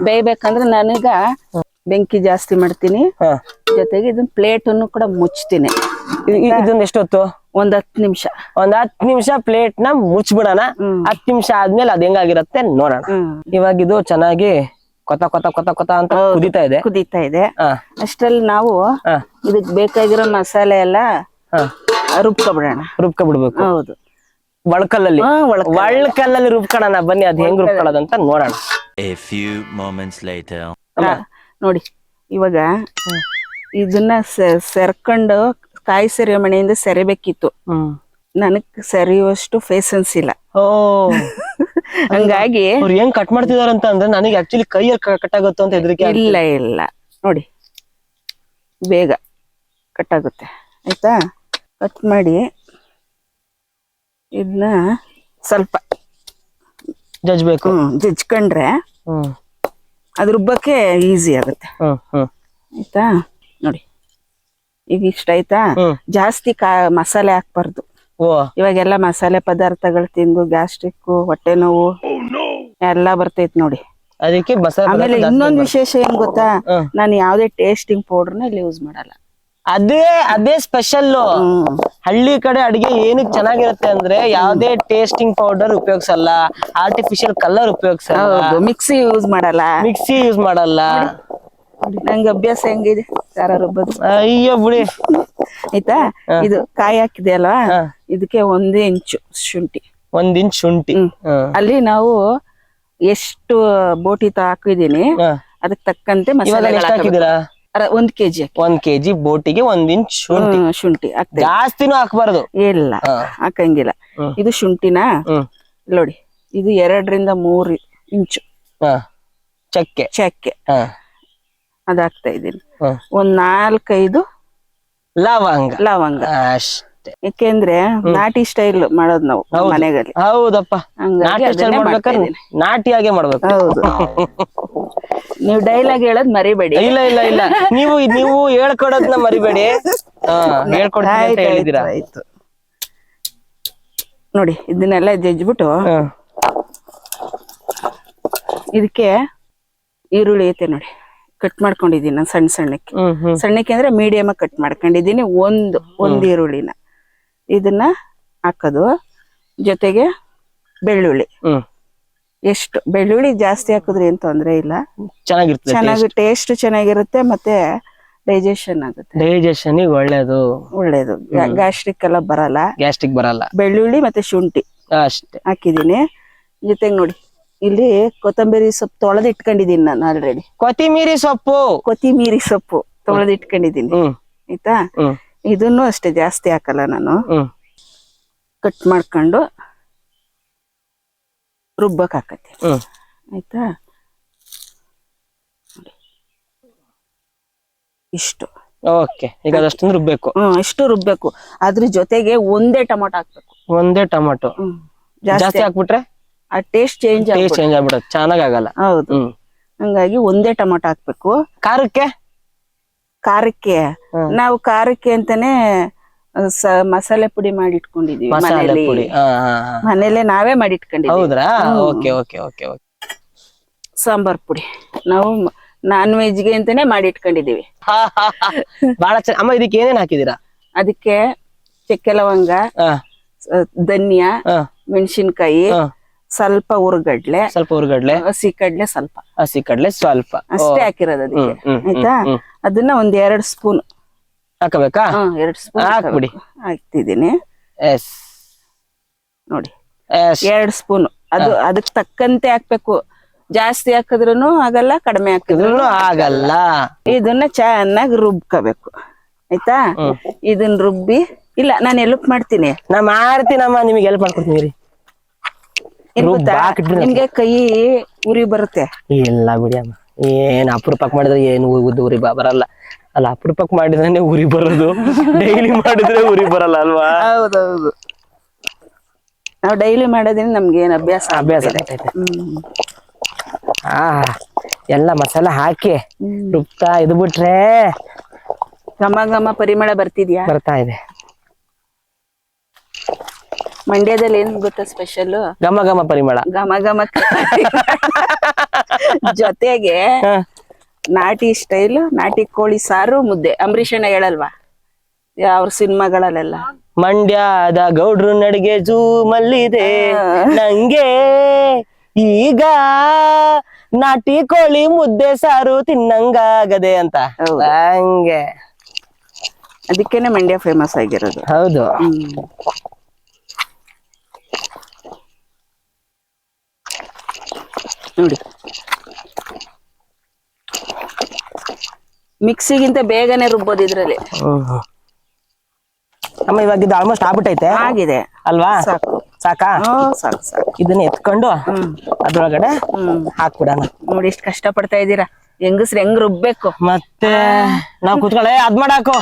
ಬೇಯ್ಬೇಕಂದ್ರೆ ನಾನೀಗ ಬೆಂಕಿ ಜಾಸ್ತಿ ಮಾಡ್ತೀನಿ. ಜೊತೆಗೆ ಇದನ್ನ ಪ್ಲೇಟ್ ಅನ್ನು ಕೂಡ ಮುಚ್ತೀನಿ. ಇದನ್ನ ಎಷ್ಟೊತ್ತು? ಒಂದ್ 10 ನಿಮಿಷ. ಒಂದ್ 10 ನಿಮಿಷ ಪ್ಲೇಟ್ ನ ಮುಚ್ಬಿಡೋಣ. 10 ನಿಮಿಷ ಆದ್ಮೇಲೆ ಅದ್ ಹೆಂಗಾಗಿರತ್ತೆ ನೋಡೋಣ. ಇವಾಗ ಇದು ಚೆನ್ನಾಗಿ ಕೊತ ಕೊತ ಕೊತ ಕೊತ ಅಂತ ಕುದೀತಾ ಇದೆ. ಅಷ್ಟ್ರಲ್ಲಿ ನಾವು ಇದಕ್ ಬೇಕಾಗಿರೋ ಮಸಾಲೆ ಎಲ್ಲ ರುಬ್ಕೊಬಿಡ್ಬೇಕು. ಹೌದು, ಒಳ್ಕಲ್ಲಲ್ಲಿ ರುಬ್ಕೊಳ್ಳೋಣ. ಬನ್ನಿ, ಅದ್ ಹೆಂಗ್ ರುಬ್ಕೊಳ್ಳೋದಂತ ನೋಡೋಣ. ನೋಡಿ, ಇವಾಗ ಇದನ್ನ ಸೆರ್ಕೊಂಡು ಕಾಯಿ ಸೆರೆಮಣೆಯಿಂದ ಸೆರೆಬೇಕಿತ್ತು. ನನಗ್ ಸರಿಯುವಷ್ಟು ಪೇಷನ್ಸ್ ಇಲ್ಲ. ಹಂಗಾಗಿ ಅವ್ರು ಹೆಂಗ್ ಕಟ್ ಮಾಡ್ತಿದಾರ ಅಂತ ಅಂದ್ರೆ ನನಗೆ ಆಕ್ಚುಲಿ ಕೈ ಕಟ್ ಆಗುತ್ತೋ ಅಂತ ಹೆದರಿಕೆ. ಇಲ್ಲ ನೋಡಿ, ಬೇಗ ಕಟ್ ಆಗುತ್ತೆ. ಆಯ್ತಾ? ಕಟ್ ಮಾಡಿ ಇದನ್ನ ಸ್ವಲ್ಪ ಜಜ್ಬೇಕು. ಜಜ್ಕೊಂಡ್ರೆ ಹ್ಮ್ ಅದ್ ರುಬ್ಬಕ್ಕೆ ಈಸಿ ಆಗುತ್ತೆ. ಹ್ಮ್ ಆಯ್ತಾ ನೋಡಿ, ಈಗ ಇಷ್ಟ ಆಯ್ತಾ. ಜಾಸ್ತಿ ಮಸಾಲೆ ಹಾಕ್ಬಾರ್ದು. ಓ ಇವಾಗೆಲ್ಲ ಮಸಾಲೆ ಪದಾರ್ಥಗಳು ತಿಂದು ಗ್ಯಾಸ್ಟ್ರಿಕ್, ಹೊಟ್ಟೆ ನೋವು ಎಲ್ಲ ಬರ್ತೈತ್ ನೋಡಿ. ಅದಕ್ಕೆ ಮಸಾಲೆ ಆಮೇಲೆ ಇನ್ನೊಂದ್ ವಿಶೇಷ ಏನ್ ಗೊತ್ತಾ, ನಾನು ಯಾವ್ದೇ ಟೇಸ್ಟಿಂಗ್ ಪೌಡರ್ನ ಇಲ್ಲಿ ಯೂಸ್ ಮಾಡಲ್ಲ. ಅದೇ ಸ್ಪೆಷಲ್. ಹಳ್ಳಿ ಕಡೆ ಅಡಿಗೆ ಏನಕ್ಕೆ ಚೆನ್ನಾಗಿರುತ್ತೆ ಅಂದ್ರೆ ಯಾವ್ದೇ ಟೇಸ್ಟಿಂಗ್ ಪೌಡರ್ ಉಪಯೋಗಿಸಲ್ಲ, ಆರ್ಟಿಫಿಷಿಯಲ್ ಕಲರ್ ಉಪಯೋಗಿಸಲ್ಲ, ಮಿಕ್ಸಿ ಯೂಸ್ ಮಾಡಲ್ಲ. ನಂಗೆ ಅಭ್ಯಾಸ ಹೆಂಗಿದೆ ಖಾರ ರುಬ್ಬೋದು. ಅಯ್ಯೋ ಬಿಡಿ. ಆಯ್ತಾ, ಇದು ಕಾಯಿ ಹಾಕಿದೆ ಅಲ್ವಾ, ಇದಕ್ಕೆ 1 ಇಂಚು ಶುಂಠಿ. 1 ಇಂಚ್ ಶುಂಠಿ. ಅಲ್ಲಿ ನಾವು ಎಷ್ಟು ಬೋಟಿ ಹಾಕಿದೀನಿ ಅದಕ್ಕೆ ತಕ್ಕಂತೆ ಮಸಾಲೆ ಹಾಕಿದೀರಾ. 1 kg 1 kg ಬೋಟಿಗೆ 1 ಇಂಚ್ ಶುಂಠಿ ಹಾಕ್ತೇವೆ. ಜಾಸ್ತಿನೂ ಹಾಕ್ಬಾರ್ದು. ಇಲ್ಲ ಹಾಕಂಗಿಲ್ಲ. ಇದು ಶುಂಠಿನ ನೋಡಿ, ಇದು 2 ರಿಂದ 3 ಇಂಚು ಚಕ್ಕೆ ಅದ್ ಹಾಕ್ತಾ ಇದೀನಿ. 4-5 ಲವಂಗ. ಯಾಕೆಂದ್ರೆ ನಾಟಿ ಸ್ಟೈಲ್ ಮಾಡೋದು ನಾವು ಮನೆಗಳಲ್ಲಿ. ಹೌದಪ್ಪ, ನಾಟಿಯಾಗೆ ಮಾಡ್ಬೇಕು. ಹೌದು. ನೀವು ಡೈಲಾಗ್ ಹೇಳೋದ್ ಮರಿಬೇಡಿ. ಇಲ್ಲ ನೀವು ಹೇಳ್ಕೊಡೋದ್ನ ಮರಿಬೇಡಿ. ಹೇಳ್ಕೊಡ್ತೀರಾ. ಆಯ್ತು ನೋಡಿ, ಇದನ್ನೆಲ್ಲ ಜಜ್ಬಿಟ್ಟು ಇದಕ್ಕೆ ಈರುಳ್ಳಿ ಐತೆ ನೋಡಿ, ಕಟ್ ಮಾಡ್ಕೊಂಡಿದೀನಿ ನಾನು ಸಣ್ಣಕ್ಕೆ ಅಂದ್ರೆ ಮೀಡಿಯಮ್ ಆಗಿ ಕಟ್ ಮಾಡ್ಕೊಂಡಿದೀನಿ. ಒಂದು ಈರುಳ್ಳಿನ ಇದನ್ನ ಹಾಕೋದು, ಜೊತೆಗೆ ಬೆಳ್ಳುಳ್ಳಿ. ಎಷ್ಟು ಬೆಳ್ಳುಳ್ಳಿ ಜಾಸ್ತಿ ಹಾಕಿದ್ರೆ ಏನ್ ತೊಂದ್ರೆ ಇಲ್ಲ, ಚೆನ್ನಾಗಿ ಟೇಸ್ಟ್ ಚೆನ್ನಾಗಿರುತ್ತೆ, ಮತ್ತೆ ಡೈಜೆಷನ್ ಆಗುತ್ತೆ. ಡೈಜೆಷನ್ ಒಳ್ಳೇದು. ಗ್ಯಾಸ್ಟ್ರಿಕ್ ಎಲ್ಲ ಬರಲ್ಲ. ಬೆಳ್ಳುಳ್ಳಿ ಮತ್ತೆ ಶುಂಠಿ ಅಷ್ಟೇ ಹಾಕಿದೀನಿ. ಜೊತೆಗೆ ನೋಡಿ, ಇಲ್ಲಿ ಕೊತ್ತಂಬರಿ ಸೊಪ್ಪು ತೊಳೆದು ಇಟ್ಕೊಂಡಿದೀನಿ ನಾನು ಆಲ್ರೆಡಿ. ಕೊತ್ತಿಮೀರಿ ಸೊಪ್ಪು ತೊಳೆದು ಇಟ್ಕೊಂಡಿದೀನಿ. ಆಯ್ತಾ, ಇದನ್ನು ಅಷ್ಟೇ ಜಾಸ್ತಿ ಹಾಕಲ್ಲ ನಾನು. ಕಟ್ ಮಾಡ್ಕೊಂಡು ರುಬ್ಬಕ್ ಹಾಕತ್ತೆ. ಆಯ್ತಾ, ಇಷ್ಟು. ಓಕೆ, ಈಗ ಅದಷ್ಟು ರುಬ್ಬೇಕು. ಇಷ್ಟು ರುಬ್ಬೇಕು. ಅದ್ರ ಜೊತೆಗೆ ಒಂದೇ ಟೊಮೊಟೊ ಹಾಕ್ಬೇಕು. ಜಾಸ್ತಿ ಹಾಕ್ಬಿಟ್ರೆ ಆ ಟೇಸ್ಟ್ ಚೇಂಜ್ ಆಗ್ಬಿಡುತ್ತೆ, ಚೆನ್ನಾಗಲ್ಲ. ಹೌದು, ಹಂಗಾಗಿ ಒಂದೇ ಟೊಮೊಟೊ ಹಾಕ್ಬೇಕು. ಖಾರಕ್ಕೆ ನಾವು ಖಾರಕ್ಕೆ ಅಂತಾನೆ ಮಸಾಲೆ ಪುಡಿ ಮಾಡಿ ಇಟ್ಕೊಂಡಿದೀವಿ ಮನೇಲೆ, ನಾವೇ ಮಾಡಿ ಇಟ್ಕೊಂಡಿದೀವಿ. ಸಾಂಬಾರ್ ಪುಡಿ ನಾವು ನಾನ್ ವೆಜ್ಗೆ ಅಂತಾನೆ ಮಾಡಿ ಇಟ್ಕೊಂಡಿದೀವಿ. ಬಹಳ ಅಮ್ಮ, ಇದಕ್ಕೆ ಏನೇನ್ ಹಾಕಿದೀರಾ? ಅದಕ್ಕೆ ಚಕ್ಕೆ ಲವಂಗ, ಧನ್ಯಾ, ಮೆಣಸಿನ್ಕಾಯಿ, ಸ್ವಲ್ಪ ಹುರ್ಗಡ್ಲೆ, ಹಸಿ ಕಡ್ಲೆ ಸ್ವಲ್ಪ ಅಷ್ಟೇ ಹಾಕಿರೋದು ಅದಕ್ಕೆ. ಆಯ್ತಾ, ಅದನ್ನ 2 ಸ್ಪೂನ್ ಹಾಕಬೇಕಾ? 2 ಸ್ಪೂನ್ ಹಾಕ್ತಿದೀನಿ ನೋಡಿ. 2 ಸ್ಪೂನ್ ಅದು ಅದಕ್ಕೆ ತಕ್ಕಂತೆ ಹಾಕ್ಬೇಕು. ಜಾಸ್ತಿ ಹಾಕಿದ್ರು ಆಗಲ್ಲ, ಕಡಿಮೆ ಹಾಕಿದ್ರು ಆಗಲ್ಲ. ಇದನ್ನ ಚೆನ್ನಾಗಿ ರುಬ್ಕೋಬೇಕು. ಆಯ್ತಾ, ಇದನ್ನ ರುಬ್ಬಿ, ಇಲ್ಲ ನಾನು ಎಲ್ಪ್ ಮಾಡ್ತೀನಿ. ಮಾಡ್ತೀನಮ್ಮ, ನಿಮಗೆ ಎಲ್ಪ್ ಮಾಡ್ಕೊಡ್ತೀನಿ. ನಿಮ್ಗೆ ಕೈ ಉರಿ ಬರುತ್ತೆ. ಇಲ್ಲ ಬಿಡಿ ಅಮ್ಮ, ಏನ್ ಅಪರೂಪಕ್ಕೆ ಮಾಡಿದ್ರೆ ಏನು ಉರಿ ಬರಲ್ಲ ಅಲ್ಲ. ಅಪರೂಪಕ್ಕೆ ಮಾಡಿದ್ರೆ ಉರಿ ಬರೋದು, ಡೈಲಿ ಮಾಡಿದ್ರೆ ಉರಿ ಬರಲ್ಲ ಅಲ್ವಾ? ಹೌದೌದು, ನಾವು ಡೈಲಿ ಮಾಡೋದ್ರಿಂದ ನಮ್ಗೆ ಏನ್ ಅಭ್ಯಾಸ ಎಲ್ಲ ಮಸಾಲ ಹಾಕಿ ರುಬ್ತಾ ಇದು ಬಿಟ್ರೆ ಘಮ ಪರಿಮಳ ಬರ್ತಿದ್ಯಾ? ಬರ್ತಾ ಇದೆ. ಮಂಡ್ಯದಲ್ಲಿ ಏನ್ ಗೊತ್ತಾ ಸ್ಪೆಷಲ್? ಘಮ ಪರಿಮಳ. ಘಮ ಜೊತೆಗೆ ನಾಟಿ ಸ್ಟೈಲ್, ನಾಟಿ ಕೋಳಿ ಸಾರು, ಮುದ್ದೆ. ಅಂಬರೀಷ್ ಅಣ್ಣ ಹೇಳಲ್ವಾ ಅವ್ರ ಸಿನಿಮಾಗಳಲ್ಲೆಲ್ಲ? ಮಂಡ್ಯದ ಗೌಡ್ರು ನಡಿಗೆ ಜೂಮಲ್ಲಿದೆ ನಂಗೆ, ಈಗ ನಾಟಿ ಕೋಳಿ ಮುದ್ದೆ ಸಾರು ತಿನ್ನಂಗಾಗದೆ ಅಂತ. ಹಂಗೆ ಅದಕ್ಕೇನೆ ಮಂಡ್ಯ ಫೇಮಸ್ ಆಗಿರೋದು. ಹೌದು. ನೋಡಿ, ಮಿಕ್ಸಿಗಿಂತ ಬೇಗನೆ ರುಬ್ಬೋದು ಇದ್ರಲ್ಲಿ. ಅಮ್ಮ, ಇವಾಗ ಇದು ಆಲ್ಮೋಸ್ಟ್ ಆಗ್ಬಿಟ್ಟೈತೆ. ಆಗಿದೆ ಅಲ್ವಾ? ಸಾಕಾ? ಸಾಕು. ಇದನ್ನ ಎತ್ಕೊಂಡು ಅದ್ರೊಳಗಡೆ ಹಾಕ್ಬಿಡೋಣ. ನೋಡಿ, ಎಷ್ಟು ಕಷ್ಟ ಪಡ್ತಾ ಇದ್ದೀರಾ. ಹೆಂಗಸ್ರು ಹೆಂಗ್ ರುಬ್ಬೇಕು. ಮತ್ತೆ ನಾವ್ ಕುತ್ಕೊಳ್ಳೆ ಅದ್ ಮಾಡಾಕೋ,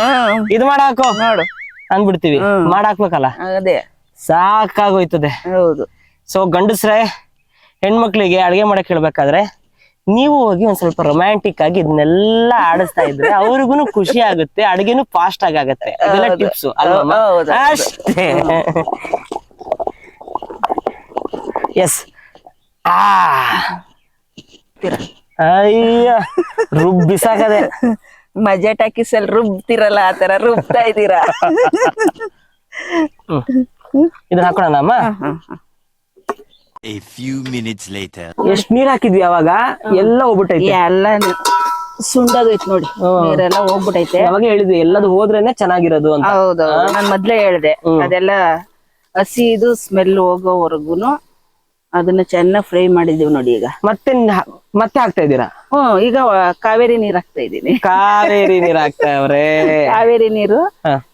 ಇದ್ ಮಾಡಾಕೋ ನೋಡು ಅಂದ್ಬಿಡ್ತೀವಿ. ಮಾಡಾಕ್ಬೇಕಲ್ಲ, ಅದೇ ಸಾಕಾಗೋಯ್ತದೆ. ಹೌದು. ಸೊ ಗಂಡಸ್ರೆ, ಹೆಣ್ಮಕ್ಳಿಗೆ ಅಡ್ಗೆ ಮಾಡಕ್ ಹೇಳ್ಬೇಕಾದ್ರೆ ನೀವು ಹೋಗಿ ಒಂದ್ ಸ್ವಲ್ಪ ರೊಮ್ಯಾಂಟಿಕ್ ಆಗಿ ಇದನ್ನೆಲ್ಲ ಆಡಿಸ್ತಾ ಇದ್ರೆ ಅವ್ರಿಗೂ ಖುಷಿ ಆಗುತ್ತೆ, ಅಡ್ಗೆನು ಫಾಸ್ಟ್ ಆಗತ್ತೆ. ಇದೆಲ್ಲ ಟಿಪ್ಸ್ ಅಲ್ವಾ? ಅಷ್ಟೇ. ಎಸ್. ಅಯ್ಯ ರುಬ್ಬಿಸಾಕದೆ. ಮಜೆಟ್ ಹಾಕಿಸಲ್ ರುಬ್ತಿರಲ್ಲ ಆತರ ರುಬ್ತಾ ಇದ್ದೀರಾ. ಇದನ್ನ ಹಾಕೋಣ ಅಮ್ಮ. A few minutes later. ಎಷ್ಟ್ ನೀರ್ ಹಾಕಿದ್ವಿ ಅವಾಗ? ಎಲ್ಲ ಹೋಗ್ಬಿಟ್ಟೈತೆ, ಎಲ್ಲ ಸುಂಡೋಗೈತ್ ನೋಡಿ, ನೀರೆಲ್ಲ ಹೋಗ್ಬಿಟ್ಟೈತೆ. ಅವಾಗ ಹೇಳಿದ್ವಿ ಎಲ್ಲದು ಹೋದ್ರೇನೆ ಚೆನ್ನಾಗಿರೋದು ಅಂತ. ಹೌದೌದು, ನಾನ್ ಮೊದ್ಲೇ ಹೇಳ್ದೆ. ಅದೆಲ್ಲ ಹಸಿದು ಸ್ಮೆಲ್ ಹೋಗೋವರೆಗೂನು ಅದನ್ನ ಚೆನ್ನಾಗ್ ಫ್ರೈ ಮಾಡಿದೀವಿ ನೋಡಿ. ಈಗ ಮತ್ತೆ ಹಾಕ್ತಾ ಇದ್ದೀರಾ? ಈಗ ಕಾವೇರಿ ನೀರ್ ಹಾಕ್ತಾ ಇದೀನಿ. ಕಾವೇರಿ ನೀರ್ ಹಾಕ್ತಾವ್ರೆ. ಕಾವೇರಿ ನೀರು,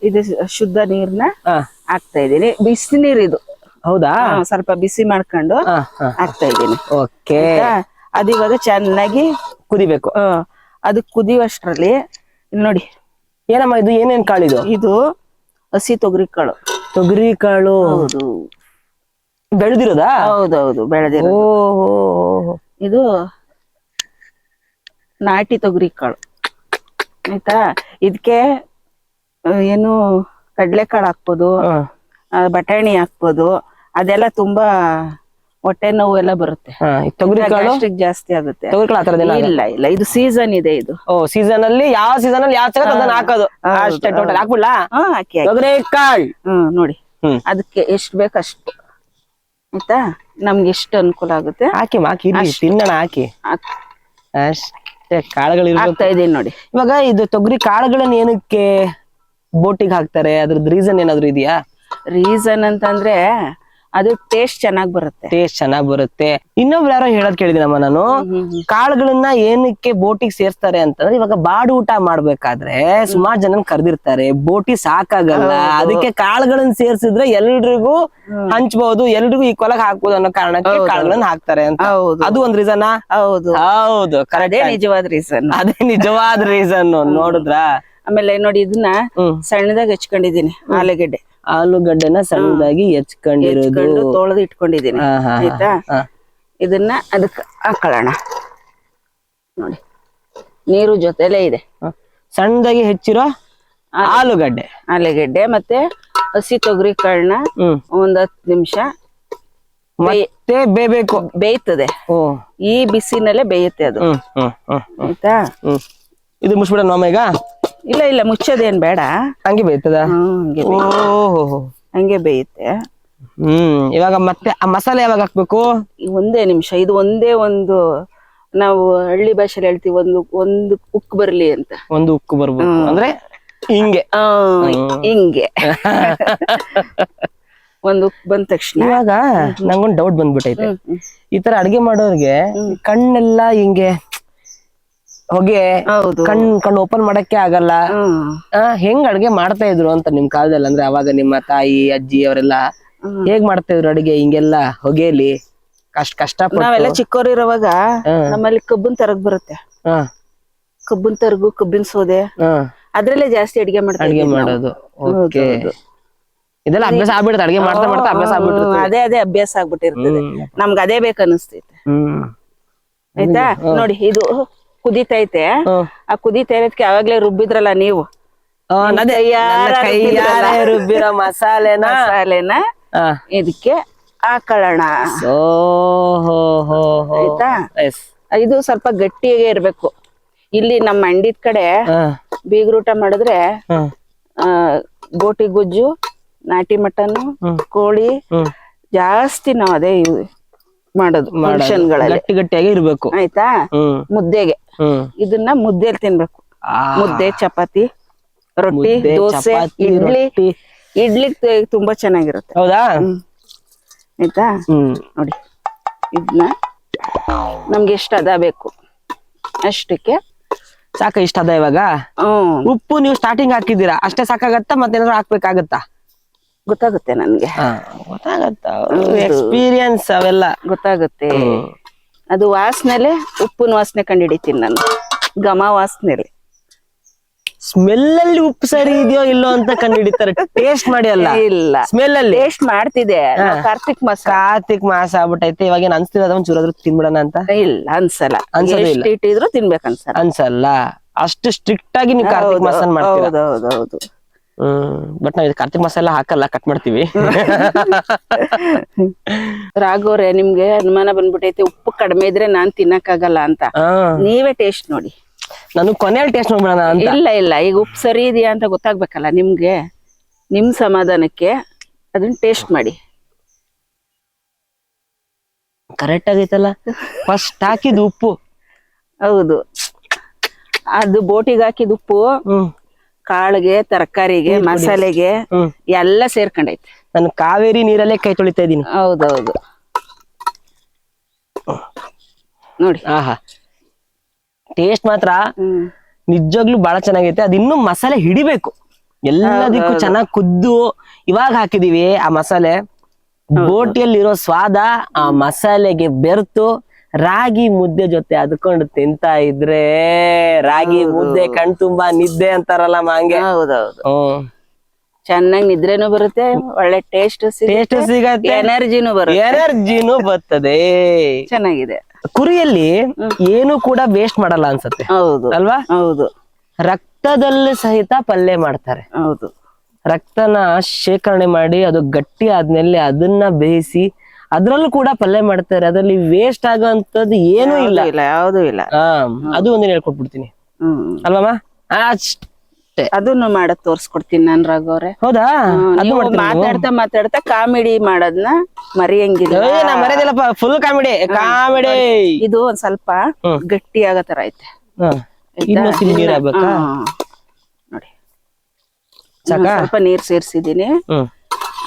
ಇದು ಶುದ್ಧ ನೀರ್ನ ಹಾಕ್ತಾ ಇದೀನಿ. ಬಿಸಿ ನೀರ್ ಇದು. ಹೌದಾ? ಸ್ವಲ್ಪ ಬಿಸಿ ಮಾಡ್ಕೊಂಡು ಹಾಕ್ತಾ ಇದೀನಿ. ಓಕೆ. ಅದಿವಾಗ ಚೆನ್ನಾಗಿ ಕುದಿಬೇಕು. ಅದು ಕುದಿಯುವಷ್ಟ್ರಲ್ಲಿ ನೋಡಿ. ಏನಮ್ಮ ಇದು? ಏನೇನ್ ಕಾಳಿದು? ಇದು ಹಸಿ ತೊಗರಿ ಕಾಳು. ತೊಗರಿ ಕಾಳು? ಹೌದು. ಬೆಳೆದಿರೋದಾ? ಹೌದೌದು, ಬೆಳೆದಿರೋ. ಇದು ನಾಟಿ ತೊಗರಿ ಕಾಳು ಆಯ್ತಾ. ಇದಕ್ಕೆ ಏನು ಕಡ್ಲೆಕಾಳು ಹಾಕ್ಬೋದು, ಬಟಾಣಿ ಹಾಕ್ಬೋದು. ಅದೆಲ್ಲ ತುಂಬಾ ಹೊಟ್ಟೆ ನೋವು ಎಲ್ಲ ಬರುತ್ತೆ. ತೊಗರಿ ಕಾಳು ಜಾಸ್ತಿ ಆಗುತ್ತೆ. ಇಲ್ಲ ಇಲ್ಲ, ಇದು ಸೀಸನ್ ಇದೆ ಇದು. ಸೀಸನ್ ಅಲ್ಲಿ ಯಾವ ಸೀಸನ್ ಅಲ್ಲಿ ಯಾವ ಅದನ್ನ ಹಾಕೋದು ಅಷ್ಟೇ. ಟೋಟಲ್ ಹಾಕ್ಬಿಡ್ಲಾ? ಹಾಕಿ ತೊಗರಿ ಕಾಳು. ನೋಡಿ, ಅದಕ್ಕೆ ಎಷ್ಟು ಬೇಕಷ್ಟು ಆಯ್ತಾ. ನಮ್ಗೆ ಎಷ್ಟು ಅನುಕೂಲ ಆಗುತ್ತೆ ಹಾಕಿ ತಿನ್ನೋಣ. ಹಾಕಿ ಅಷ್ಟೇ. ಕಾಳುಗಳು ಹಾಕ್ತಾ ಇದೀನಿ ನೋಡಿ. ಇವಾಗ ಇದು ತೊಗರಿ ಕಾಳುಗಳನ್ನ ಏನಕ್ಕೆ ಬೋಟಿಗೆ ಹಾಕ್ತಾರೆ? ಅದ್ರದ್ದು ರೀಸನ್ ಏನಾದ್ರು ಇದೆಯಾ? ರೀಸನ್ ಅಂತಂದ್ರೆ ಅದು ಟೇಸ್ಟ್ ಚೆನ್ನಾಗ್ ಬರುತ್ತೆ. ಇನ್ನೊಬ್ರು ಯಾರೋ ಹೇಳೋದ್ ಕೇಳಿದಿನಮ್ಮ ನಾನು. ಕಾಳುಗಳನ್ನ ಏನಕ್ಕೆ ಬೋಟಿಗೆ ಸೇರ್ಸ್ತಾರೆ ಅಂತಂದ್ರೆ, ಇವಾಗ ಬಾಡು ಊಟ ಮಾಡ್ಬೇಕಾದ್ರೆ ಸುಮಾರು ಜನ ಕರ್ದಿರ್ತಾರೆ, ಬೋಟಿ ಸಾಕಾಗಲ್ಲ, ಅದಕ್ಕೆ ಕಾಳುಗಳನ್ನ ಸೇರ್ಸಿದ್ರೆ ಎಲ್ರಿಗೂ ಹಂಚ್ಬಹುದು, ಎಲ್ರಿಗೂ ಈಕ್ವಲ್ ಆಗಿ ಹಾಕ್ಬೋದು ಅನ್ನೋ ಕಾರಣಕ್ಕೆ ಕಾಳುಗಳನ್ನ ಹಾಕ್ತಾರೆ ಅಂತ. ಅದು ಒಂದ್ ರೀಸನ್. ಹೌದು, ಅದೇ ನಿಜವಾದ ರೀಸನ್. ಅದೇ ನಿಜವಾದ ರೀಸನ್. ನೋಡಿದ್ರ? ಆಮೇಲೆ ನೋಡಿ, ಇದನ್ನ ಸಣ್ಣದಾಗಿ ಹೆಚ್ಕೊಂಡಿದೀನಿ. ಆಲೂಗಡ್ಡೆನ ಸಣ್ಣದಾಗಿ ಹೆಚ್ಕೊಂಡಿರೋದು, ತೊಳೆದು ಇಟ್ಕೊಂಡಿದೀನಿ ಆಯ್ತಾ. ಇದನ್ನ ಅದಕ್ಕೆ ಹಾಕೊಳ್ಳೋಣ ನೋಡಿ. ನೀರು ಜೊತೆಲೇ ಇದೆ. ಸಣ್ಣದಾಗಿ ಹೆಚ್ಚಿರೋ ಆಲೂಗಡ್ಡೆ ಮತ್ತೆ ಹಸಿ ತೊಗರಿ ಕಾಳನ್ನ ಒಂದ್ 10 ನಿಮಿಷ ಮತ್ತೆ ಬೇಯ್ತದೆ. ಈ ಬಿಸಿನಲ್ಲೇ ಬೇಯುತ್ತೆ ಅದು ಆಯ್ತಾ. ಇದು ಮುಚ್ಬಿಡ ನೋಮ ಈಗ? ಇಲ್ಲ, ಮುಚ್ಚೋದೇನ್ ಬೇಡ, ಹಂಗೆ ಬೇಯ್ತದ? ಹಂಗೆ ಬೇಯುತ್ತೆ. ಇವಾಗ ಮತ್ತೆ ಆ ಮಸಾಲೆ ಯಾವಾಗ ಹಾಕ್ಬೇಕು? ಒಂದೇ ನಿಮಿಷ. ಇದು ಒಂದೇ ಒಂದು, ನಾವು ಹಳ್ಳಿ ಭಾಷೆಲಿ ಹೇಳ್ತೀವಿ, ಒಂದು ಉಕ್ಕು ಬರ್ಲಿ ಅಂತ. ಒಂದು ಉಕ್ಕು ಬರ್ಬೇಕು ಅಂದ್ರೆ ಹಿಂಗೆ ಒಂದು ಉಕ್ಕು ಬಂದ ತಕ್ಷಣ. ಇವಾಗ ನಂಗೊಂದು ಡೌಟ್ ಬಂದ್ಬಿಟ್ಟೈತೆ. ಈ ತರ ಅಡ್ಗೆ ಮಾಡೋರ್ಗೆ ಕಣ್ಣೆಲ್ಲ ಹಿಂಗೆ ಹೊಗೆ, ಕಣ್ಣು ಓಪನ್ ಮಾಡಕ್ಕೆ ಆಗಲ್ಲ. ಹೆಂಗ್ ಅಡ್ಗೆ ಮಾಡ್ತಾ ಇದ್ರು ಅಂತ ನಿಮ್ ಕಾಲದಲ್ಲಿ? ಅಂದ್ರೆ ಅವಾಗ ನಿಮ್ಮ ತಾಯಿ ಅಜ್ಜಿ ಅವರೆಲ್ಲ ಹೇಗ್ ಮಾಡ್ತಾ ಇದ್ರು ಅಡ್ಗೆ? ಹಿಂಗೆಲ್ಲ ಹೊಗೆಲಿ ಕಷ್ಟಪಟ್ಟು. ನಾವೆಲ್ಲ ಚಿಕ್ಕವರಿರುವಾಗ ನಮ್ಮಲ್ಲಿ ಕಬ್ಬಿನ ತರಗ್ ಬರುತ್ತೆ. ಕಬ್ಬಿನ ತರಗು, ಕಬ್ಬಿನ ಸೋದೆ, ಅದ್ರಲ್ಲೇ ಜಾಸ್ತಿ ಅಡ್ಗೆ ಮಾಡೋದು. ಇದೆಲ್ಲ ಅಭ್ಯಾಸ ಆಗ್ಬಿಡುತ್ತೆ. ಅಡ್ಗೆ ಮಾಡ್ತಾ ಅಭ್ಯಾಸ ಆಗ್ಬಿಟ್ಟಿರುತ್ತೆ. ಅದೇ ಅಭ್ಯಾಸ ಆಗ್ಬಿಟ್ಟಿರ್ತದೆ. ನಮ್ಗೆ ಅದೇ ಬೇಕನ್ನಿಸ್ತೈತೆ ಆಯ್ತಾ. ನೋಡಿ, ಇದು ಕುದಿತೈತೆ. ಆ ಕುದಿತಾ ಇರೋದಕ್ಕೆ ಯಾವಾಗ್ಲೇ ರುಬ್ಬಿದ್ರಲ್ಲ ನೀವು, ರುಬ್ಬಿರೋ ಮಸಾಲೆನ ಇದಕ್ಕೆ ಹಾಕೊಳ್ಳೋಣ ಆಯ್ತಾ. ಇದು ಸ್ವಲ್ಪ ಗಟ್ಟಿಯಾಗೆ ಇರ್ಬೇಕು. ಇಲ್ಲಿ ನಮ್ಮ ಮಂಡ್ಯದ ಕಡೆ ಬೀಗ್ರೂಟ ಮಾಡಿದ್ರೆ ಬೋಟಿ ಗುಜ್ಜು, ನಾಟಿ ಮಟನ್, ಕೋಳಿ ಜಾಸ್ತಿ ನಾವ್ ಅದೇ ಮಾಡೋದು ಫಂಕ್ಷನ್ಗಳಲ್ಲಿ. ಗಟ್ಟಿಯಾಗಿ ಇರ್ಬೇಕು ಆಯ್ತಾ. ಮುದ್ದೆಗೆ ಇದನ್ನ ಮುದ್ದೆಲಿ ತಿನ್ಬೇಕು. ಮುದ್ದೆ, ಚಪಾತಿ, ರೊಟ್ಟಿ, ದೋಸೆ, ಇಡ್ಲಿ ತುಂಬಾ ಚೆನ್ನಾಗಿರುತ್ತೆ. ಹೌದಾ? ಆಯ್ತಾ. ನೋಡಿ, ಇದನ್ನ ನಮ್ಗೆ ಎಷ್ಟು ಅದ ಬೇಕು ಅಷ್ಟಕ್ಕೆ ಸಾಕ. ಇಷ್ಟ ಅದ ಇವಾಗ? ಉಪ್ಪು ನೀವು ಸ್ಟಾರ್ಟಿಂಗ್ ಹಾಕಿದ್ದೀರಾ, ಅಷ್ಟೇ ಸಾಕಾಗತ್ತಾ? ಮತ್ತೇನಾದ್ರು ಹಾಕ್ಬೇಕಾಗತ್ತಾ? ಗೊತ್ತಾಗುತ್ತೆ ನನ್ಗೆ. ಗೊತ್ತಾಗತ್ತ, ಎಕ್ಸ್ಪೀರಿಯನ್ಸ್ ಅವೆಲ್ಲ ಗೊತ್ತಾಗುತ್ತೆ. ಅದು ವಾಸನೆಲೆ, ಉಪ್ಪಿನ ವಾಸನೆ ಕಂಡು ಹಿಡಿತೀನಿ ನಾನು, ಘಮ ವಾಸನೆಲೆ. ಸ್ಮೆಲ್ ಅಲ್ಲಿ ಉಪ್ಪು ಸರಿ ಇದೆಯೋ ಇಲ್ಲೋ ಅಂತ ಕಂಡು ಹಿಡಿತಾರೆ, ಟೇಸ್ಟ್ ಮಾಡಿ ಅಲ್ಲ, ಇಲ್ಲ ಸ್ಮೆಲ್ ಅಲ್ಲಿ. ಟೇಸ್ಟ್ ಮಾಡ್ತಿದೆ ಕಾರ್ತಿಕ್ ಮಾಸ. ಕಾರ್ತಿಕ್ ಮಾಸ ಆಗ್ಬಿಟ್ಟೈತೆ, ಇವಾಗ ಏನ್ ಅನ್ಸ್ತಿದೆ ಅದೊಂದ್ ಚೂರಾದ್ರೂ ತಿನ್ಬಿಡೋಣ ಅಂತ? ಇಲ್ಲ ಅನ್ಸಲ್ಲ, ಅನ್ಸೋದೇ ಇಲ್ಲ. ಎಷ್ಟ್ ಇಟ್ಟಿದ್ರು ತಿನ್ಬೇಕನ್ಸಲ್ಲ. ಅನ್ಸಲ್ಲ, ಅಷ್ಟು ಸ್ಟ್ರಿಕ್ಟ್ ಆಗಿ ನೀವು ಕಾರ್ತಿಕ್ ಮಾಸ ಮಾಡ್ತೀರಾ? ಹೌದೌದು. ಬಟ್ ನಾವ್ ಕಾರ್ತಿಕ್ ಮಾಸ ಎಲ್ಲ ಹಾಕಲ್ಲ, ಕಟ್ ಮಾಡ್ತೀವಿ. ರಾಘವ್ರೆ, ನಿಮ್ಗೆ ಅನುಮಾನ ಬಂದ್ಬಿಟ್ಟೈತೆ ಉಪ್ಪು ಕಡಿಮೆ ಇದ್ರೆ ನಾನ್ ತಿನ್ನಕ್ಕಾಗಲ್ಲ ಅಂತ. ನೀವೇ ಟೇಸ್ಟ್ ನೋಡಿ. ನಾನು ಕೊನೆಯಲ್ಲಿ ಟೇಸ್ಟ್ ನೋಡ್ಬಿಡೋಣ ಅಂತ. ಇಲ್ಲ, ಈಗ ಉಪ್ಪು ಸರಿ ಇದೆಯಾ ಅಂತ ಗೊತ್ತಾಗ್ಬೇಕಲ್ಲ ನಿಮ್ಗೆ. ನಿಮ್ ಸಮಾಧಾನಕ್ಕೆ ಅದನ್ನ ಟೇಸ್ಟ್ ಮಾಡಿ. ಕರೆಕ್ಟ್ ಆಗೈತಲ್ಲ, ಫಸ್ಟ್ ಹಾಕಿದ್ ಉಪ್ಪು. ಹೌದು, ಅದು ಬೋಟಿಗೆ ಹಾಕಿದ ಉಪ್ಪು ಕಾಳಿಗೆ, ತರಕಾರಿಗೆ, ಮಸಾಲೆಗೆ ಎಲ್ಲ ಸೇರ್ಕೊಂಡೈತೆ. ನಾನು ಕಾವೇರಿ ನೀರಲ್ಲೇ ಕೈ ತೊಳಿತಾ ಇದೀನಿ. ಹೌದೌದು, ನೋಡಿ. ಆಹಾ, ಟೇಸ್ಟ್ ಮಾತ್ರ ನಿಜವಾಗ್ಲೂ ಬಹಳ ಚೆನ್ನಾಗೈತೆ. ಅದ್ ಇನ್ನೂ ಮಸಾಲೆ ಹಿಡಿಬೇಕು, ಎಲ್ಲದಕ್ಕೂ ಚೆನ್ನಾಗಿ ಕುದ್ದು ಇವಾಗ ಹಾಕಿದೀವಿ. ಆ ಮಸಾಲೆ ಬೋಟಿಯಲ್ಲಿರೋ ಸ್ವಾದ ಆ ಮಸಾಲೆಗೆ ಬೆರ್ತು ರಾಗಿ ಮುದ್ದೆ ಜೊತೆ ಅದ್ಕೊಂಡು ತಿಂತಾ ಇದ್ರೆ ರಾಗಿ ಮುದ್ದೆ ಕಣ್ ತುಂಬಾ ನಿದ್ದೆ ಅಂತಾರಲ್ಲ ಹಂಗೆ. ಹೌದೌದು, ಚೆನ್ನಾಗಿ ನಿದ್ರೆನೂ ಬರುತ್ತೆ, ಒಳ್ಳೆ ಟೇಸ್ಟ್ ಸಿಗತ್ತೆ, ಎನರ್ಜಿನೂ ಬರ್ತದೆ. ಚೆನ್ನಾಗಿದೆ. ಕುರಿಯಲ್ಲಿ ಏನು ಕೂಡ ವೇಸ್ಟ್ ಮಾಡಲ್ಲ ಅನ್ಸತ್ತೆ. ಹೌದು ಅಲ್ವಾ? ಹೌದು, ರಕ್ತದಲ್ಲಿ ಸಹಿತ ಪಲ್ಯ ಮಾಡ್ತಾರೆ. ಹೌದು, ರಕ್ತನ ಶೇಖರಣೆ ಮಾಡಿ ಅದು ಗಟ್ಟಿ ಆದ್ಮೇಲೆ ಅದನ್ನ ಬೇಯಿಸಿ ಅದ್ರಲ್ಲೂ ಕೂಡ ಪಲ್ಯ ಮಾಡ್ತಾರೆ. ಅದ್ರಲ್ಲಿ ವೇಸ್ಟ್ ಆಗೋಂಥದ್ದು ಏನೂ ಇಲ್ಲ. ಯಾವ್ದು ಇಲ್ಲ. ಅದು ಒಂದಿನ ಹೇಳ್ಕೊಟ್ಬಿಡ್ತೀನಿ ಅಲ್ವಮ್ಮ? ಅಷ್ಟೇ, ಅದನ್ನು ಮಾಡದ್ ತೋರ್ಸ್ಕೊಡ್ತೀನಿ ನಾನ್ ರಾಘವ್ರೆ. ಹೌದಾ? ಮಾತಾಡ್ತಾ ಕಾಮಿಡಿ ಮಾಡೋದ್ನ ಮರೆಯಂಗಿಲ್ಲ. ನಾ ಮರೆಯದಿಲ್ಲಪ್ಪ, ಫುಲ್ ಕಾಮಿಡಿ. ಇದು ಒಂದ್ ಸ್ವಲ್ಪ ಗಟ್ಟಿ ಆಗೋ ತರ ಐತೆ. ಇನ್ನೊಂದ್ಸಲಿ ನೀರ್ ಹಾಕ್ಬೇಕಾ? ನೋಡಿ, ಸ್ವಲ್ಪ ನೀರ್ ಸೇರ್ಸಿದೀನಿ.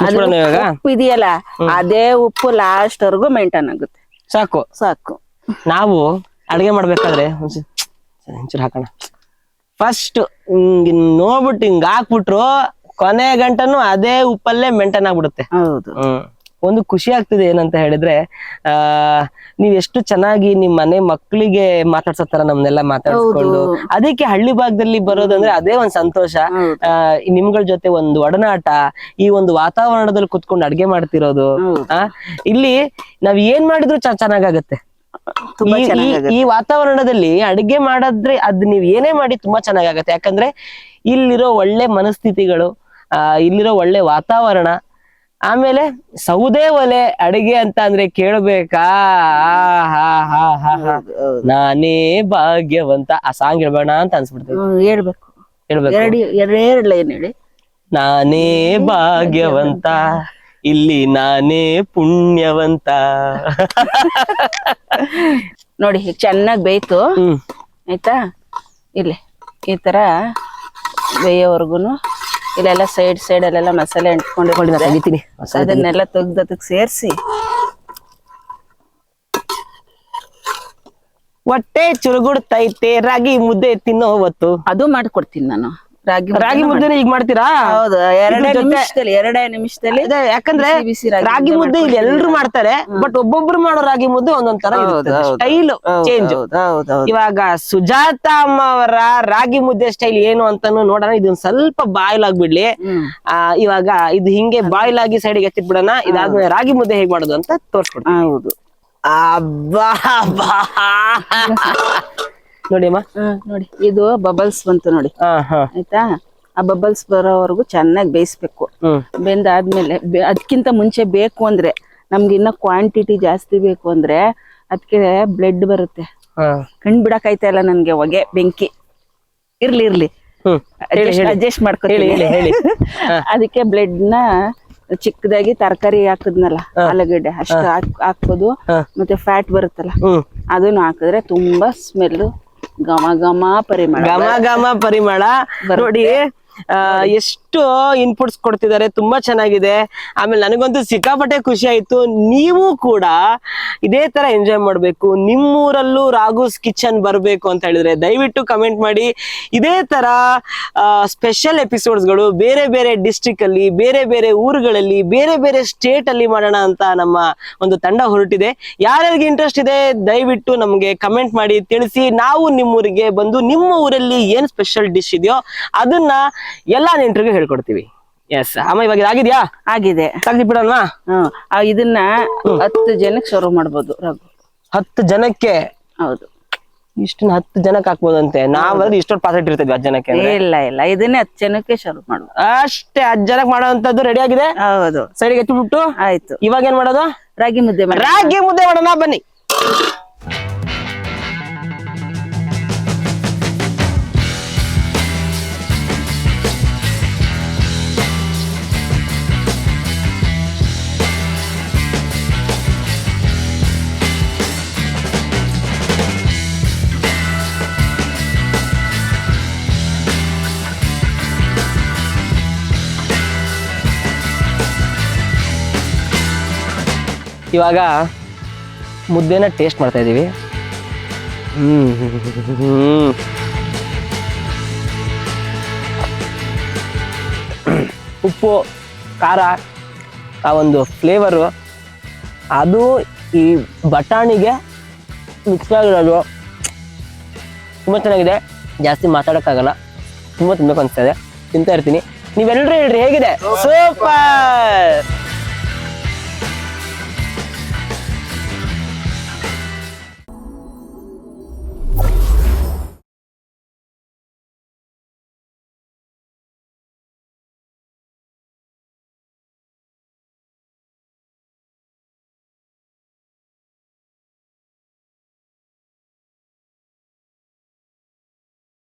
ಉಪ್ಪು ಇದೆಯಲ್ಲ, ಅದೇ ಉಪ್ಪು ಲಾಸ್ಟ್ ವರ್ಗು ಮೇಂಟೈನ್ ಆಗುತ್ತೆ. ಸಾಕು. ನಾವು ಅಡ್ಗೆ ಮಾಡ್ಬೇಕಾದ್ರೆ ಒಂಚೂರು ಹಾಕೋಣ. ಫಸ್ಟ್ ನೋಡ್ಬಿಟ್ಟು ಹಿಂಗ್ ಹಾಕ್ಬಿಟ್ರು ಕೊನೆ ಗಂಟನು ಅದೇ ಉಪ್ಪಲ್ಲೇ ಮೇಂಟೈನ್ ಆಗ್ಬಿಡುತ್ತೆ. ಹೌದು. ಒಂದು ಖುಷಿ ಆಗ್ತಿದೆ ಏನಂತ ಹೇಳಿದ್ರೆ, ನೀವ್ ಎಷ್ಟು ಚೆನ್ನಾಗಿ ನಿಮ್ ಮನೆ ಮಕ್ಳಿಗೆ ಮಾತಾಡ್ಸತ್ತಾರ ನಮ್ನೆಲ್ಲ ಮಾತಾಡ್ಸ್ಕೊಂಡು. ಅದಕ್ಕೆ ಹಳ್ಳಿ ಭಾಗದಲ್ಲಿ ಬರೋದಂದ್ರೆ ಅದೇ ಒಂದ್ ಸಂತೋಷ. ನಿಮ್ಗಳ ಜೊತೆ ಒಂದು ಒಡನಾಟ, ಈ ಒಂದು ವಾತಾವರಣದಲ್ಲಿ ಕುತ್ಕೊಂಡು ಅಡ್ಗೆ ಮಾಡ್ತಿರೋದು. ಇಲ್ಲಿ ನಾವ್ ಏನ್ ಮಾಡಿದ್ರು ಚೆನ್ನಾಗಾಗತ್ತೆ. ಈ ವಾತಾವರಣದಲ್ಲಿ ಅಡ್ಗೆ ಮಾಡಿದ್ರೆ ಅದ್ ನೀವ್ ಏನೇ ಮಾಡಿ ತುಂಬಾ ಚೆನ್ನಾಗಾಗತ್ತೆ. ಯಾಕಂದ್ರೆ ಇಲ್ಲಿರೋ ಒಳ್ಳೆ ಮನಸ್ಥಿತಿಗಳು, ಇಲ್ಲಿರೋ ಒಳ್ಳೆ ವಾತಾವರಣ, ಆಮೇಲೆ ಸೌದೆ ಒಲೆ ಅಡಿಗೆ ಅಂತ ಅಂದ್ರೆ ಕೇಳ್ಬೇಕಾ? ನಾನೇ ಭಾಗ್ಯವಂತ. ಆ ಸಾಂಗ್ ಹೇಳ್ಬೇಡ ಅಂತ ಅನ್ಸ್ಬಿಡ್ತೇವೆ. ಹೇಳ್ಬೇಕು. ಎರಡು ಲೈನ್ ಹೇಳಿ. ನಾನೇ ಭಾಗ್ಯವಂತ, ಇಲ್ಲಿ ನಾನೇ ಪುಣ್ಯವಂತ. ನೋಡಿ, ಚೆನ್ನಾಗಿ ಬೇಯ್ತು. ಆಯ್ತಾ? ಇಲ್ಲಿ ಈ ತರ ಬೇಯೋವರ್ಗುನು ಇಲ್ಲೆಲ್ಲ ಸೈಡ್ ಅಲ್ಲೆಲ್ಲ ಮಸಾಲೆ ಅಂಟ್ಕೊಂಡಿರ್ತೀನಿ. ಅದನ್ನೆಲ್ಲ ತೆಗ್ದದಕ್ಕೆ ಸೇರಿಸಿ ಹೊಟ್ಟೆ ಚುರುಗುಡ್ತೈತೆ ರಾಗಿ ಮುದ್ದೆ ತಿನ್ನೋ ಹೊತ್ತು. ಅದು ಮಾಡ್ಕೊಡ್ತೀನಿ ನಾನು. ರಾಗಿ ಮುದ್ದೆ ಈಗ ಮಾಡ್ತೀರಾ? ಹೌದು, ಎರಡೇ ನಿಮಿಷದಲ್ಲಿ. ಯಾಕಂದ್ರೆ ರಾಗಿ ಮುದ್ದೆ ಇಲ್ಲಿ ಎಲ್ರು ಮಾಡ್ತಾರೆ, ಬಟ್ ಒಬ್ಬೊಬ್ರು ಮಾಡೋ ರಾಗಿ ಮುದ್ದೆ ಒಂದೊಂದ್ ತರ ಸ್ಟೈಲ್ ಚೇಂಜ್. ಇವಾಗ ಸುಜಾತ ಅಮ್ಮ ಅವರ ರಾಗಿ ಮುದ್ದೆ ಸ್ಟೈಲ್ ಏನು ಅಂತಾನು ನೋಡೋಣ. ಇದೊಂದ್ ಸ್ವಲ್ಪ ಬಾಯ್ಲ್ ಆಗ್ಬಿಡ್ಲಿ. ಇವಾಗ ಇದು ಹಿಂಗೆ ಬಾಯ್ಲ್ ಆಗಿ ಸೈಡ್ಗೆ ಎತ್ತಿಟ್ಬಿಡೋಣ. ಇದಾದ್ಮೇಲೆ ರಾಗಿ ಮುದ್ದೆ ಹೇಗ್ ಮಾಡೋದು ಅಂತ ತೋರ್ಸ್ಕೊಡ್ತೀನಿ. ಹೌದು. ನೋಡಿ ಅಮ್ಮ, ನೋಡಿ ಇದು ಬಬಲ್ಸ್ ಬಂತು ನೋಡಿ. ಆಯ್ತಾ? ಆ ಬಬಲ್ಸ್ ಬರೋವರೆಗೂ ಚೆನ್ನಾಗಿ ಬೇಯಿಸ್ಬೇಕು. ಬೆಂದಾದ್ಮೇಲೆ ಅದಕ್ಕಿಂತ ಮುಂಚೆ ಬೇಕು ಅಂದ್ರೆ, ನಮ್ಗೆ ಇನ್ನ ಕ್ವಾಂಟಿಟಿ ಜಾಸ್ತಿ ಬೇಕು ಅಂದ್ರೆ ಅದಕ್ಕೆ ಬ್ಲಡ್ ಬರುತ್ತೆ. ಕಣ್ ಬಿಡಕಾಯ್ತಾ ಇಲ್ಲ ನನ್ಗೆ, ಹೊಗೆ ಬೆಂಕಿ. ಇರ್ಲಿ ಅಡ್ಜಸ್ಟ್ ಮಾಡ್ಕೊಳ್ಳಿ. ಅದಕ್ಕೆ ಬ್ಲಡ್ ನ ಚಿಕ್ಕದಾಗಿ ತರಕಾರಿ ಹಾಕಿದ್ನಲ್ಲ, ಆಲೂಗಡ್ಡೆ ಅಷ್ಟು ಹಾಕ್ಬೋದು. ಮತ್ತೆ ಫ್ಯಾಟ್ ಬರುತ್ತಲ್ಲ, ಅದನ್ನು ಹಾಕಿದ್ರೆ ತುಂಬಾ ಸ್ಮೆಲ್, ಘಮ ಘಮ ಪರಿಮಳ ನೋಡಿ. ಎಷ್ಟು ಇನ್ಪುಟ್ಸ್ ಕೊಡ್ತಿದ್ದಾರೆ, ತುಂಬಾ ಚೆನ್ನಾಗಿದೆ. ಆಮೇಲೆ ನನಗಂತೂ ಸಿಕ್ಕಾಪಟ್ಟೆ ಖುಷಿ ಆಯ್ತು. ನೀವು ಕೂಡ ಇದೇ ತರ ಎಂಜಾಯ್ ಮಾಡ್ಬೇಕು, ನಿಮ್ಮೂರಲ್ಲೂ ರಾಘುಸ್ ಕಿಚನ್ ಬರ್ಬೇಕು ಅಂತ ಹೇಳಿದ್ರೆ ದಯವಿಟ್ಟು ಕಮೆಂಟ್ ಮಾಡಿ. ಇದೇ ತರ ಸ್ಪೆಷಲ್ ಎಪಿಸೋಡ್ಸ್ಗಳು ಬೇರೆ ಬೇರೆ ಡಿಸ್ಟ್ರಿಕ್ಟ್ ಅಲ್ಲಿ, ಬೇರೆ ಬೇರೆ ಊರುಗಳಲ್ಲಿ, ಬೇರೆ ಬೇರೆ ಸ್ಟೇಟ್ ಅಲ್ಲಿ ಮಾಡೋಣ ಅಂತ ನಮ್ಮ ಒಂದು ತಂಡ ಹೊರಟಿದೆ. ಯಾರ್ಯಾರಿಗೆ ಇಂಟ್ರೆಸ್ಟ್ ಇದೆ ದಯವಿಟ್ಟು ನಮ್ಗೆ ಕಮೆಂಟ್ ಮಾಡಿ ತಿಳಿಸಿ. ನಾವು ನಿಮ್ಮೂರಿಗೆ ಬಂದು ನಿಮ್ಮ ಊರಲ್ಲಿ ಏನ್ ಸ್ಪೆಷಲ್ ಡಿಶ್ ಇದೆಯೋ ಅದನ್ನ ಎಲ್ಲಾ ನೆಂಟರಿಗೂ ಹೇಳ್ಕೊಡ್ತೀವಿ. ಎಸ್ ಅಮ್ಮ, ಇವಾಗ ಇದಾಗಿದ್ಯಾ? ಆಗಿದೆ. ತೆಗ್ದು ಬಿಡೋಣ. ಇದನ್ನ 10 ಜನಕ್ಕೆ ಸರ್ವ್ ಮಾಡ್ಬೋದು ರಘು. 10 ಜನಕ್ಕೆ? ಹೌದು. ಇಷ್ಟನ್ನ 10 ಜನಕ್ಕೆ ಹಾಕ್ಬೋದಂತೆ. ನಾವಾದ್ರೆ ಇಷ್ಟೊಂದು ಪಾತ್ರೆ ಇರ್ತೀವಿ 10 ಜನಕ್ಕೆ ಅಂದ್ರೆ. ಇಲ್ಲ ಇದನ್ನೇ 10 ಜನಕ್ಕೆ ಸರ್ವ್ ಮಾಡ್ಬೋದು ಅಷ್ಟೇ. 10 ಜನಕ್ಕೆ ಮಾಡೋಂಥದ್ದು ರೆಡಿ ಆಗಿದೆ. ಹೌದು. ಸೈಡ್ಗೆ ಎತ್ತಿಬಿಟ್ಟು ಆಯ್ತು. ಇವಾಗ ಏನ್ ಮಾಡೋದು? ರಾಗಿ ಮುದ್ದೆ ಮಾಡಿ. ರಾಗಿ ಮುದ್ದೆ ಮಾಡೋಣ ಬನ್ನಿ. ಇವಾಗ ಮುದ್ದೆನ ಟೇಸ್ಟ್ ಮಾಡ್ತಾ ಇದೀವಿ. ಉಪ್ಪು ಖಾರ ಆ ಒಂದು ಫ್ಲೇವರು ಅದು ಈ ಬಟಾಣಿಗೆ ಮಿಕ್ಸ್ ಆಗಿರೋದು ತುಂಬ ಚೆನ್ನಾಗಿದೆ. ಜಾಸ್ತಿ ಮಾತಾಡೋಕ್ಕಾಗಲ್ಲ, ತುಂಬ ತಿನ್ಬೇಕು ಅನಿಸ್ತಾ ಇದೆ. ತಿಂತಾ ಇರ್ತೀನಿ. ನೀವೆಲ್ಲರೂ ಹೇಳ್ರಿ ಹೇಗಿದೆ? ಸೂಪರ್.